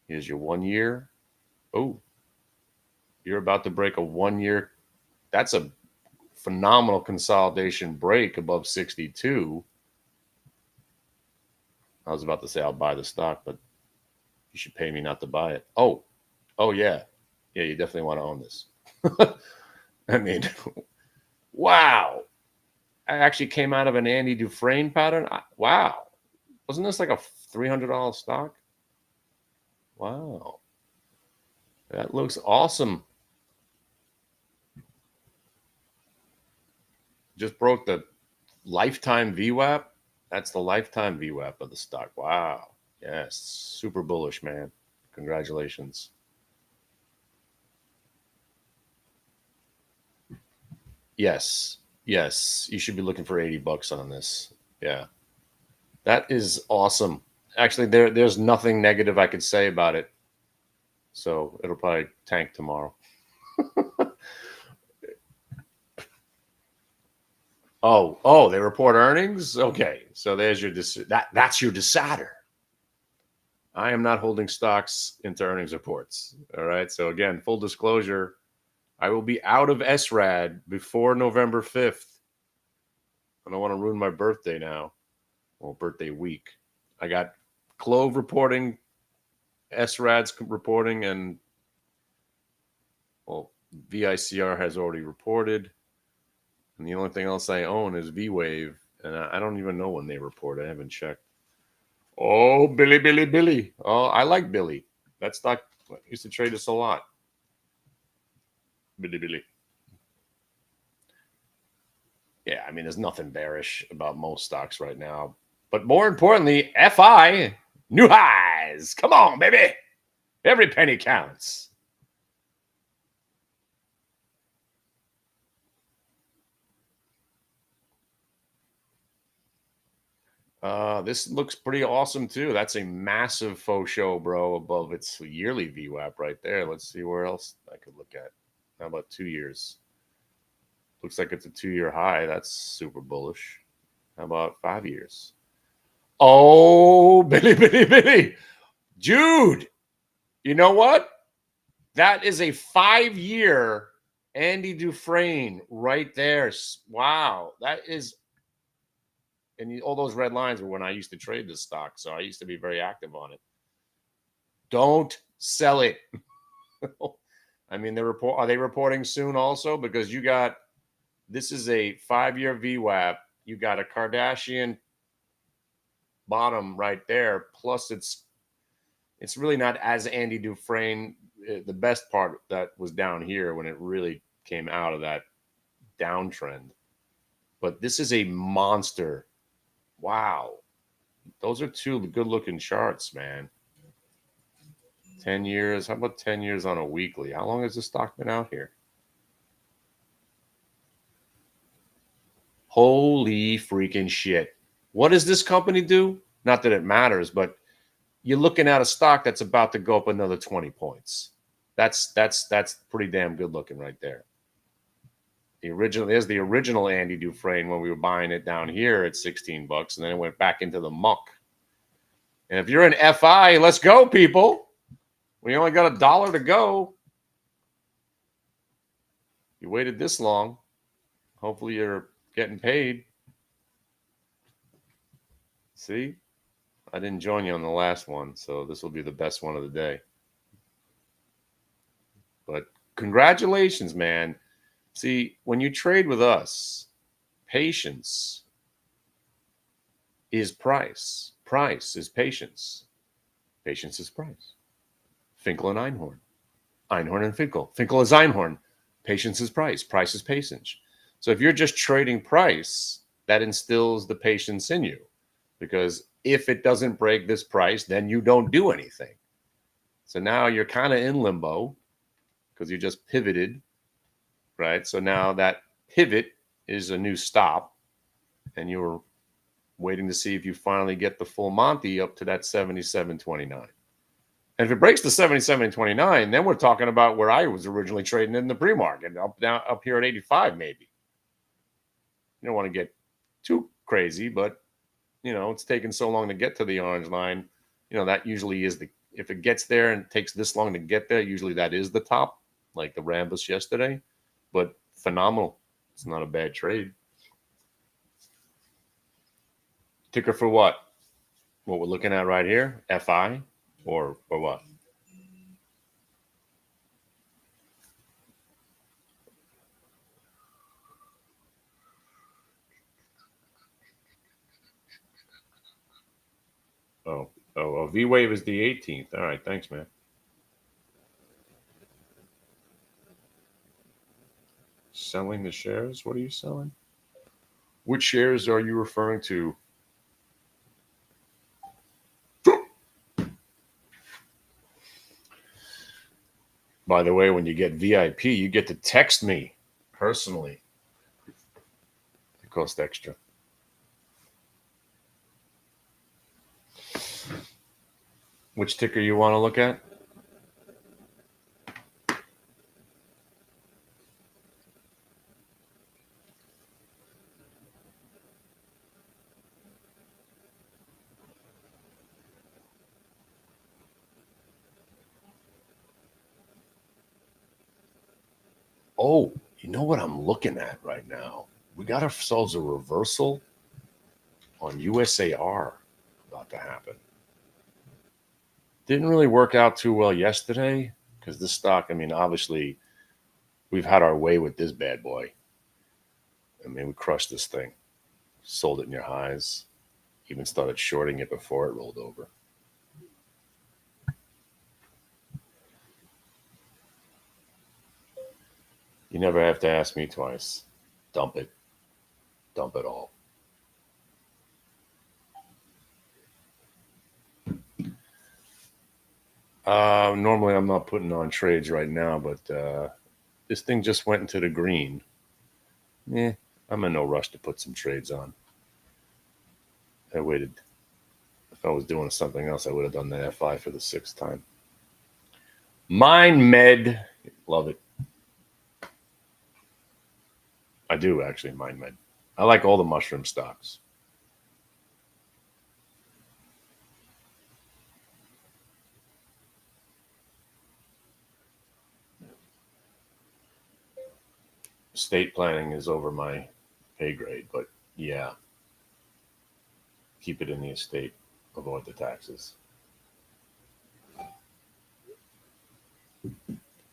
Here's your 1 year. Oh, you're about to break a 1 year. That's a phenomenal consolidation break above 62. I was about to say I'll buy the stock, but you should pay me not to buy it. Oh yeah. Yeah, you definitely want to own this. I mean, wow. I actually came out of an Andy Dufresne pattern. Wow. Wasn't this like a $300 stock? Wow. That looks awesome. Just broke the lifetime VWAP. That's the lifetime VWAP of the stock. Wow. Yes. Super bullish, man. Congratulations. Yes. Yes. You should be looking for 80 bucks on this. Yeah. That is awesome. Actually, there's nothing negative I could say about it. So it'll probably tank tomorrow. Oh, they report earnings? Okay. So there's your that's your decider. I am not holding stocks into earnings reports. All right. So again, full disclosure, I will be out of SRAD before November 5th. I don't want to ruin my birthday now. Well, birthday week. I got Clove reporting, SRAD's reporting, and well, VICR has already reported. And the only thing else I own is VWAV, and I don't even know when they report. I haven't checked. Oh, Billy. Oh, I like Billy. That stock used to trade us a lot. Billy. Yeah, I mean, there's nothing bearish about most stocks right now. But more importantly, FI, new highs. Come on, baby. Every penny counts. This looks pretty awesome too. That's a massive faux show, bro, above its yearly VWAP right there. Let's see where else I could look at. How about 2 years? Looks like it's a 2-year high. That's super bullish. How about 5 years? Oh, Billy. Jude, you know what? That is a 5-year Andy Dufresne right there. Wow. That is, and all those red lines were when I used to trade this stock. So I used to be very active on it. Don't sell it. I mean, are they reporting soon also? Because you got, this is a 5-year VWAP. You got a Kardashian bottom right there. Plus it's really not as Andy Dufresne. The best part that was down here when it really came out of that downtrend. But this is a monster. Wow. Those are two good looking charts, man. 10 years. How about 10 years on a weekly? How long has the stock been out here? Holy freaking shit. What does this company do? Not that it matters, but you're looking at a stock that's about to go up another 20 points. That's pretty damn good looking right there. There's the original Andy Dufresne when we were buying it down here at 16 bucks, and then it went back into the muck. And if you're an FI, let's go, people. We only got $1 to go. You waited this long. Hopefully you're getting paid. See? I didn't join you on the last one, so this will be the best one of the day. But congratulations, man. See, when you trade with us, patience is price. Price is patience. Patience is price. Finkel and Einhorn. Einhorn and Finkel. Finkel is Einhorn. Patience is price. Price is patience. So if you're just trading price, that instills the patience in you. Because if it doesn't break this price, then you don't do anything. So now you're kind of in limbo because you just pivoted, right? So now that pivot is a new stop, and you're waiting to see if you finally get the full Monty up to that 77.29. And if it breaks the 77.29, then we're talking about where I was originally trading in the pre-market, up here at 85 maybe. You don't want to get too crazy, but it's taken so long to get to the orange line. That usually is if it gets there and takes this long to get there, usually that is the top, like the Rambus yesterday. But phenomenal. It's not a bad trade. Ticker for what? What we're looking at right here? FI or what? Oh, VWAV is the 18th. All right, thanks, man. Selling the shares? What are you selling? Which shares are you referring to? By the way, when you get VIP, you get to text me personally. It costs extra. Which ticker you want to look at? Oh, you know what I'm looking at right now? We got ourselves a reversal on USAR about to happen. Didn't really work out too well yesterday because this stock, I mean, obviously, we've had our way with this bad boy. I mean, we crushed this thing, sold it near highs, even started shorting it before it rolled over. You never have to ask me twice. Dump it. Dump it all. Normally, I'm not putting on trades right now, but this thing just went into the green. I'm in no rush to put some trades on. I waited. If I was doing something else, I would have done the F5 for the 6th time. Mind Med. Love it. I do, actually, Mind Med. I like all the mushroom stocks. Estate planning is over my pay grade, but yeah, keep it in the estate, avoid the taxes.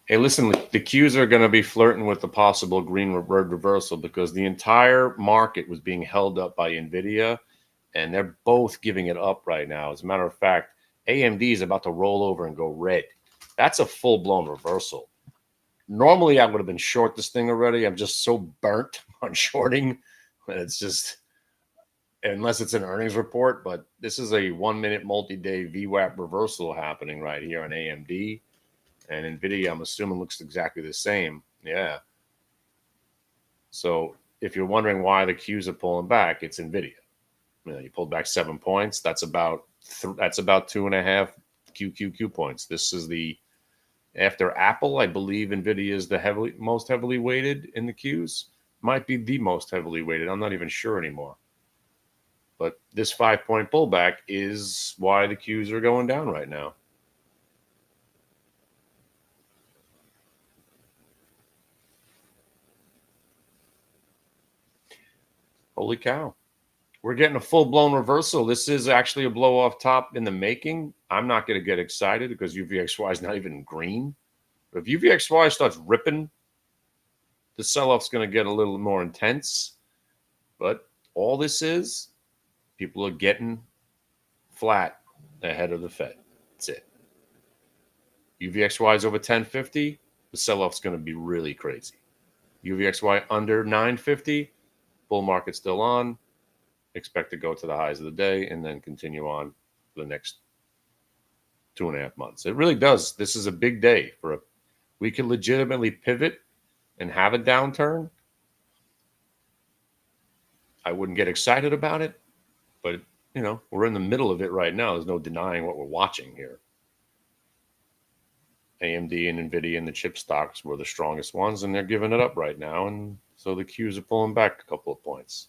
Hey, listen, the Qs are going to be flirting with the possible green bird reversal because the entire market was being held up by NVIDIA, and they're both giving it up right now. As a matter of fact, AMD is about to roll over and go red. That's a full-blown reversal. Normally, I would have been short this thing already. I'm just so burnt on shorting. It's just, unless it's an earnings report, but this is a 1-minute multi-day VWAP reversal happening right here on AMD. And NVIDIA, I'm assuming, looks exactly the same. Yeah. So if you're wondering why the Qs are pulling back, it's NVIDIA. You pulled back 7 points. That's about 2.5 QQQ points. This is the after Apple, I believe NVIDIA is the most heavily weighted in the Qs. Might be the most heavily weighted. I'm not even sure anymore. But this 5-point pullback is why the Qs are going down right now. Holy cow. We're getting a full-blown reversal. This is actually a blow-off top in the making. I'm not going to get excited because UVXY is not even green. But if UVXY starts ripping, the sell-off's going to get a little more intense. But all this is, people are getting flat ahead of the Fed. That's it. UVXY is over 1050, the sell-off's going to be really crazy. UVXY under 950, bull market still on. Expect to go to the highs of the day and then continue on for the next 2.5 months. It really does. This is a big day we can legitimately pivot and have a downturn. I wouldn't get excited about it, but we're in the middle of it right now. There's no denying what we're watching here. AMD and NVIDIA and the chip stocks were the strongest ones, and they're giving it up right now. And so the Qs are pulling back a couple of points.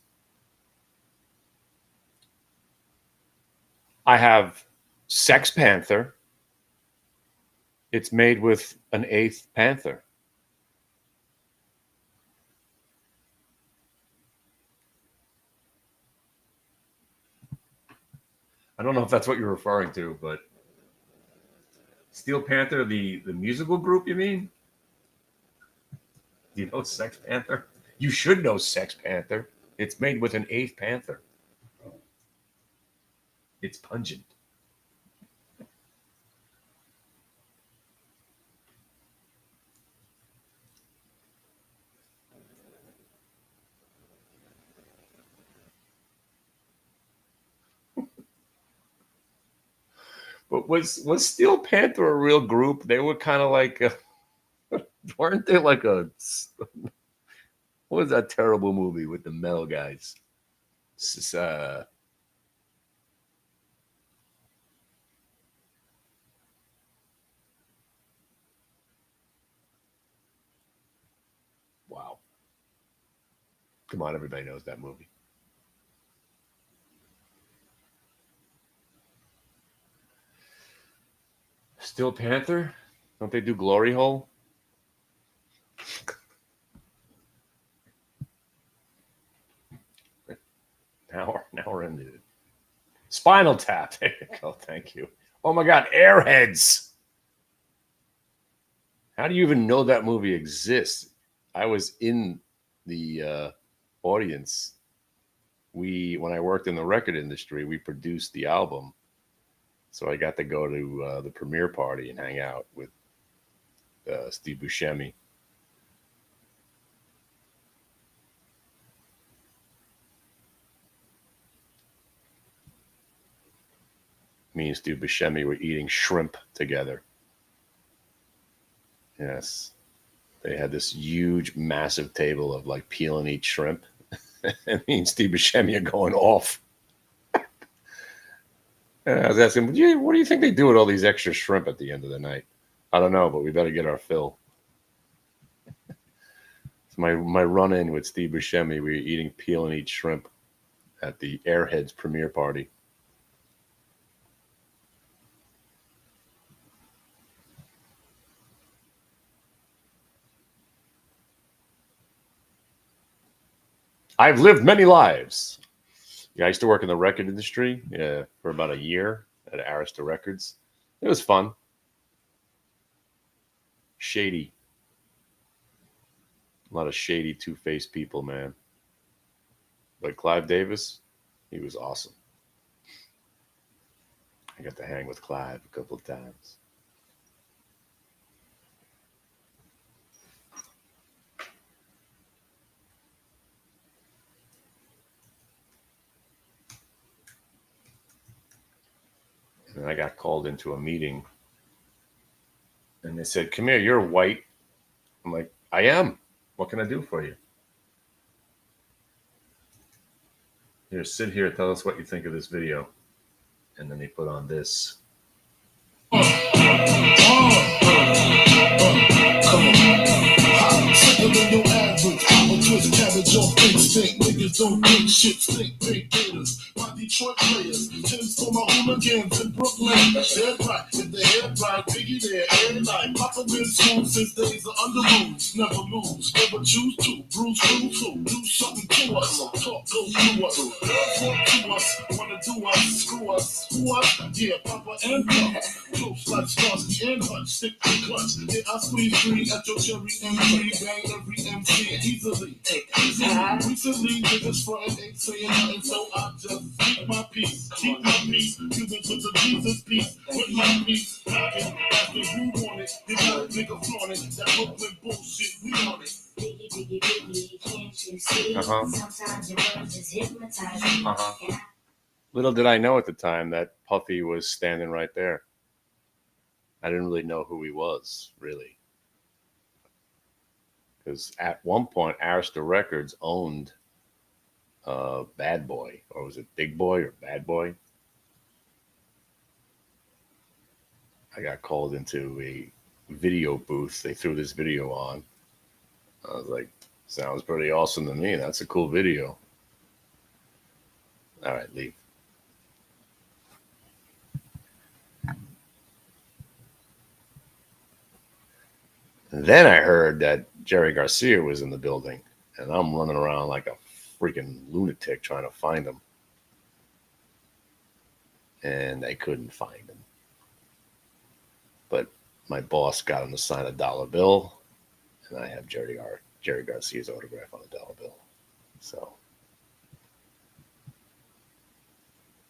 I have Sex Panther. It's made with an 8th Panther. I don't know if that's what you're referring to, but Steel Panther, the musical group, you mean? Do you know Sex Panther? You should know Sex Panther. It's made with an 8th Panther. It's pungent. But was Steel Panther a real group? They were kind of like, weren't they like a? What was that terrible movie with the metal guys? Wow. Come on, everybody knows that movie. Steel Panther? Don't they do Glory Hole? Now we're into it. Spinal Tap. There you go. Thank you. Oh my God, Airheads. How do you even know that movie exists? I was in the audience. When I worked in the record industry, we produced the album. So I got to go to the premiere party and hang out with Steve Buscemi. Me and Steve Buscemi were eating shrimp together. Yes. They had this huge, massive table of like peel and eat shrimp. And me and Steve Buscemi are going off. And I was asking, what do you think they do with all these extra shrimp at the end of the night? I don't know, but we better get our fill. It's my run-in with Steve Buscemi. We were eating peel and eat shrimp at the Airheads premiere party. I've lived many lives. Yeah, I used to work in the record industry for about a year at Arista Records. It was fun. Shady. A lot of shady, two-faced people, man. But Clive Davis, he was awesome. I got to hang with Clive a couple of times. And I got called into a meeting. And they said, "Come here, you're white." I'm like, "I am. What can I do for you?" Here, sit here. Tell us what you think of this video. And then they put on this. Cabbage off instinct, niggas don't think shit stink. Big gators, my Detroit players, Tim's for my hooligans in Brooklyn. Dead right, if the head right, Biggie there, every night. Papa been school since days of under rules. Never lose, never choose to. Bruce, do something to us. Talk goes through us. Girls want to us, wanna do us, screw us. Who us? Yeah, Papa and Papa. Close like Starsky and Hutch, stick to clutch. Yeah, I squeeze free at your cherry M3, bang every MC easily. Recently, niggas frontin' ain't saying nothing, so I just keep my peace. Keep my peace. Cubans with the Jesus peace. With my peace. Packing, asking who want it. You got a nigga flaunt it. That Brooklyn bullshit, we on it. Biggie, biggie, biggie, can't you see? Sometimes your words just hypnotize me. Little did I know at the time that Puffy was standing right there. I didn't really know who he was, really. Because at one point, Arista Records owned Bad Boy, or was it Big Boy or Bad Boy? I got called into a video booth. They threw this video on. I was like, sounds pretty awesome to me. That's a cool video. All right, leave. And then I heard that Jerry Garcia was in the building, and I'm running around like a freaking lunatic trying to find him. And I couldn't find him. But my boss got him to sign a dollar bill, and I have Jerry Garcia's autograph on a dollar bill. So,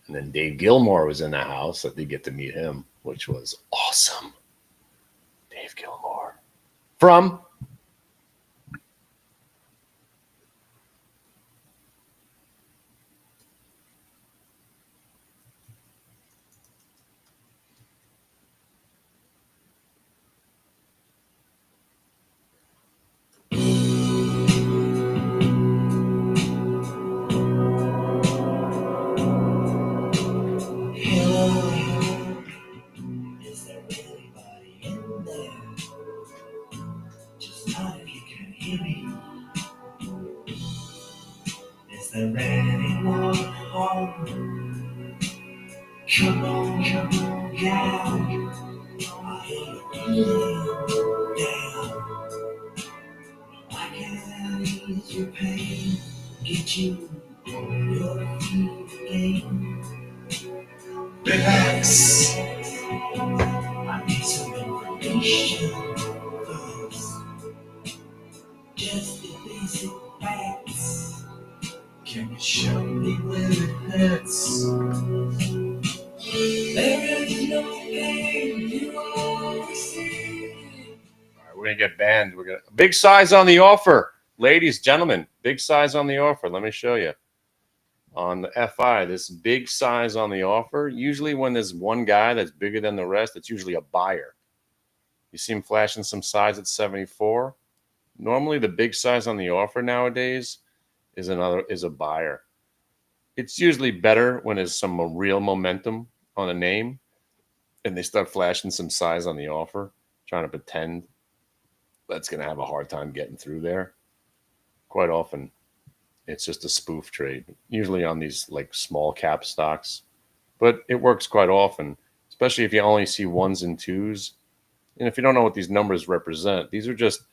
and then Dave Gilmour was in the house. I did get to meet him, which was awesome. Dave Gilmour from Come on down. I ain't laying down. I can ease your pain, get you on your feet again. Relax. I need some information first. Just the basic facts. Can you show me where it hurts? There is no pain you always see. All right, we're gonna get banned. We're gonna big size on the offer, ladies, gentlemen. Big size on the offer. Let me show you on the FI. This big size on the offer. Usually, when there's one guy that's bigger than the rest, it's usually a buyer. You see him flashing some size at 74. Normally, the big size on the offer nowadays is a buyer. It's usually better when there's some real momentum on a name and they start flashing some size on the offer, trying to pretend that's going to have a hard time getting through there. Quite often, it's just a spoof trade, usually on these like small cap stocks, but it works quite often, especially if you only see ones and twos. And if you don't know what these numbers represent, these are just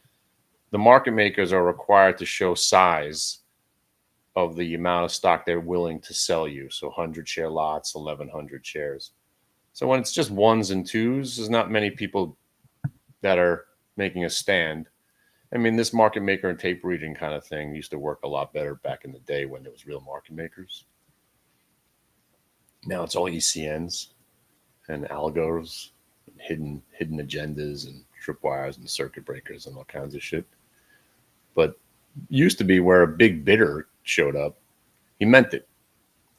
the market makers are required to show size of the amount of stock they're willing to sell you. So 100 share lots, 1,100 shares. So when it's just ones and twos, there's not many people that are making a stand. I mean, this market maker and tape reading kind of thing used to work a lot better back in the day when there was real market makers. Now it's all ECNs and algos, hidden agendas and tripwires and circuit breakers and all kinds of shit. But used to be where a big bidder showed up, he meant it.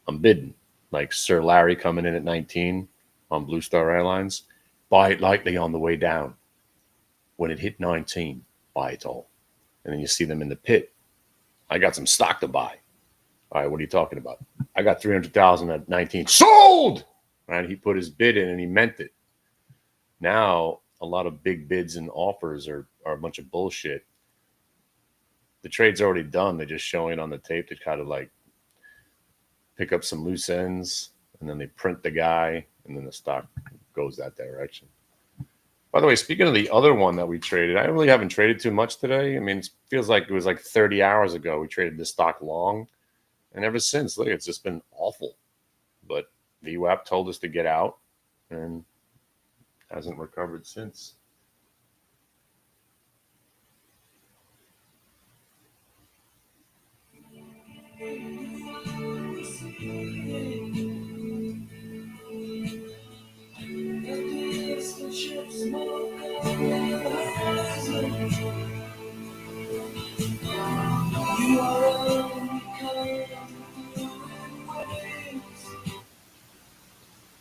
I'm bidding. Like Sir Larry coming in at 19 on Blue Star Airlines. Buy it lightly on the way down. When it hit 19, buy it all. And then you see them in the pit. I got some stock to buy. All right, what are you talking about? I got 300,000 at 19. Sold! Right? He put his bid in and he meant it. Now, a lot of big bids and offers are a bunch of bullshit. The trade's already done. They're just showing it on the tape to kind of like pick up some loose ends, and then they print the guy, and then the stock goes that direction. By the way, speaking of the other one that we traded, I really haven't traded too much today. I mean, it feels like it was like 30 hours ago we traded this stock long, and ever since, look, it's just been awful. But VWAP told us to get out, and hasn't recovered since.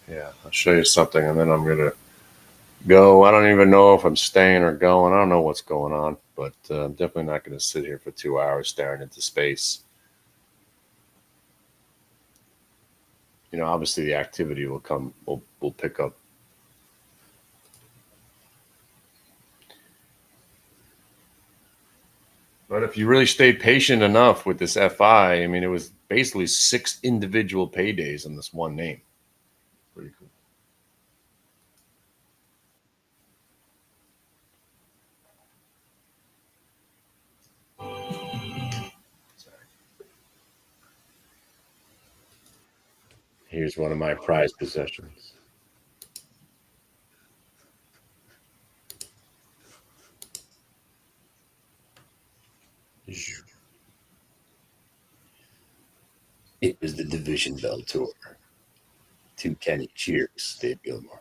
Yeah, I'll show you something, and then I'm gonna go. I don't even know if I'm staying or going. I don't know what's going on, but I'm definitely not going to sit here for 2 hours staring into space. You know, obviously the activity will come. We'll pick up. But if you really stay patient enough with this FI, I mean, it was basically 6 individual paydays on this one name. Pretty cool. Here's one of my prized possessions. It was the Division Bell Tour. To Kenny. Cheers, Dave Gilmore.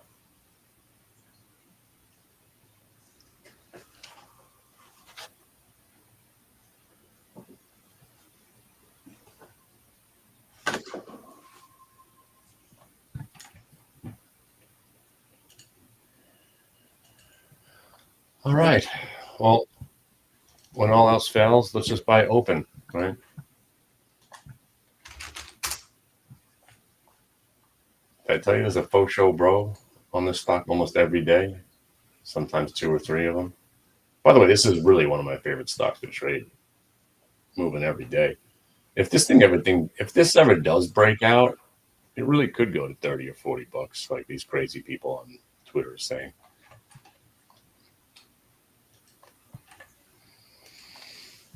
All right. Well, when all else fails, let's just buy open, right? Did I tell you there's a faux show bro on this stock almost every day? Sometimes 2 or 3 of them. By the way, this is really one of my favorite stocks to trade. Moving every day. If this ever does break out, It really could go to 30 or 40 bucks, like these crazy people on Twitter are saying.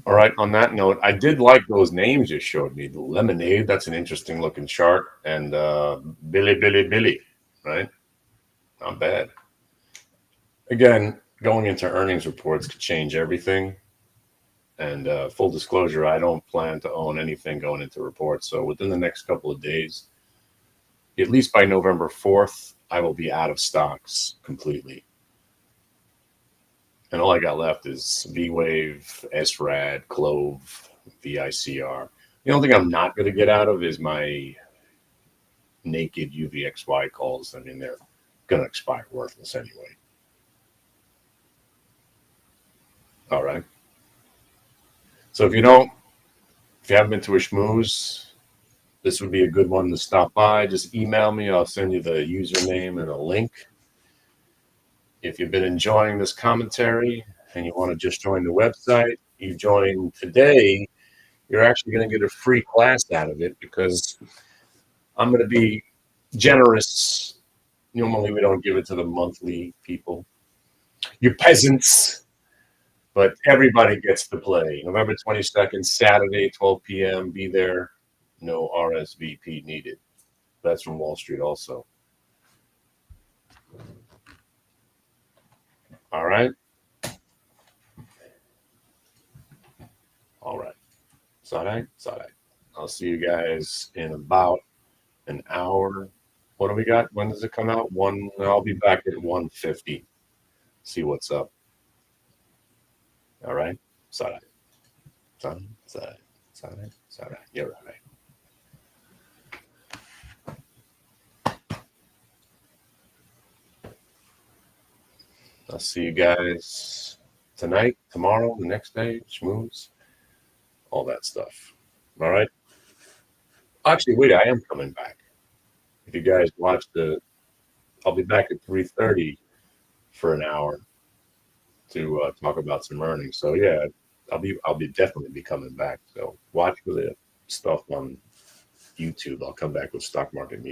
All right. On that note, I did like those names you showed me. The Lemonade, that's an interesting looking chart, and Billy, right? Not bad. Again, going into earnings reports could change everything. And full disclosure, I don't plan to own anything going into reports. So within the next couple of days, at least by November 4th, I will be out of stocks completely. And all I got left is VWAV, SRAD, Clove, VICR. The only thing I'm not going to get out of is my naked UVXY calls. I mean, they're going to expire worthless anyway. All right. So if you haven't been to a schmooze, this would be a good one to stop by. Just email me. I'll send you the username and a link. If you've been enjoying this commentary and you want to just join the website, you join today, you're actually going to get a free class out of it because I'm going to be generous. Normally, we don't give it to the monthly people, you peasants, but everybody gets to play. November 22nd, Saturday, 12 p.m. Be there. No RSVP needed. That's from Wall Street also. All right. All right. It's all right. It's all right. I'll see you guys in about an hour. What do we got? When does it come out? I'll be back at 1:50. See what's up. All right. It's all right. It's all right. It's all right. It's all right. It's all right. You're all right. I'll see you guys tonight, tomorrow, the next day, schmooze, all that stuff. All right. Actually, wait, I am coming back. If you guys watch I'll be back at 3:30 for an hour to talk about some earnings. So yeah, I'll definitely be coming back. So watch for the stuff on YouTube. I'll come back with Stock Market Media.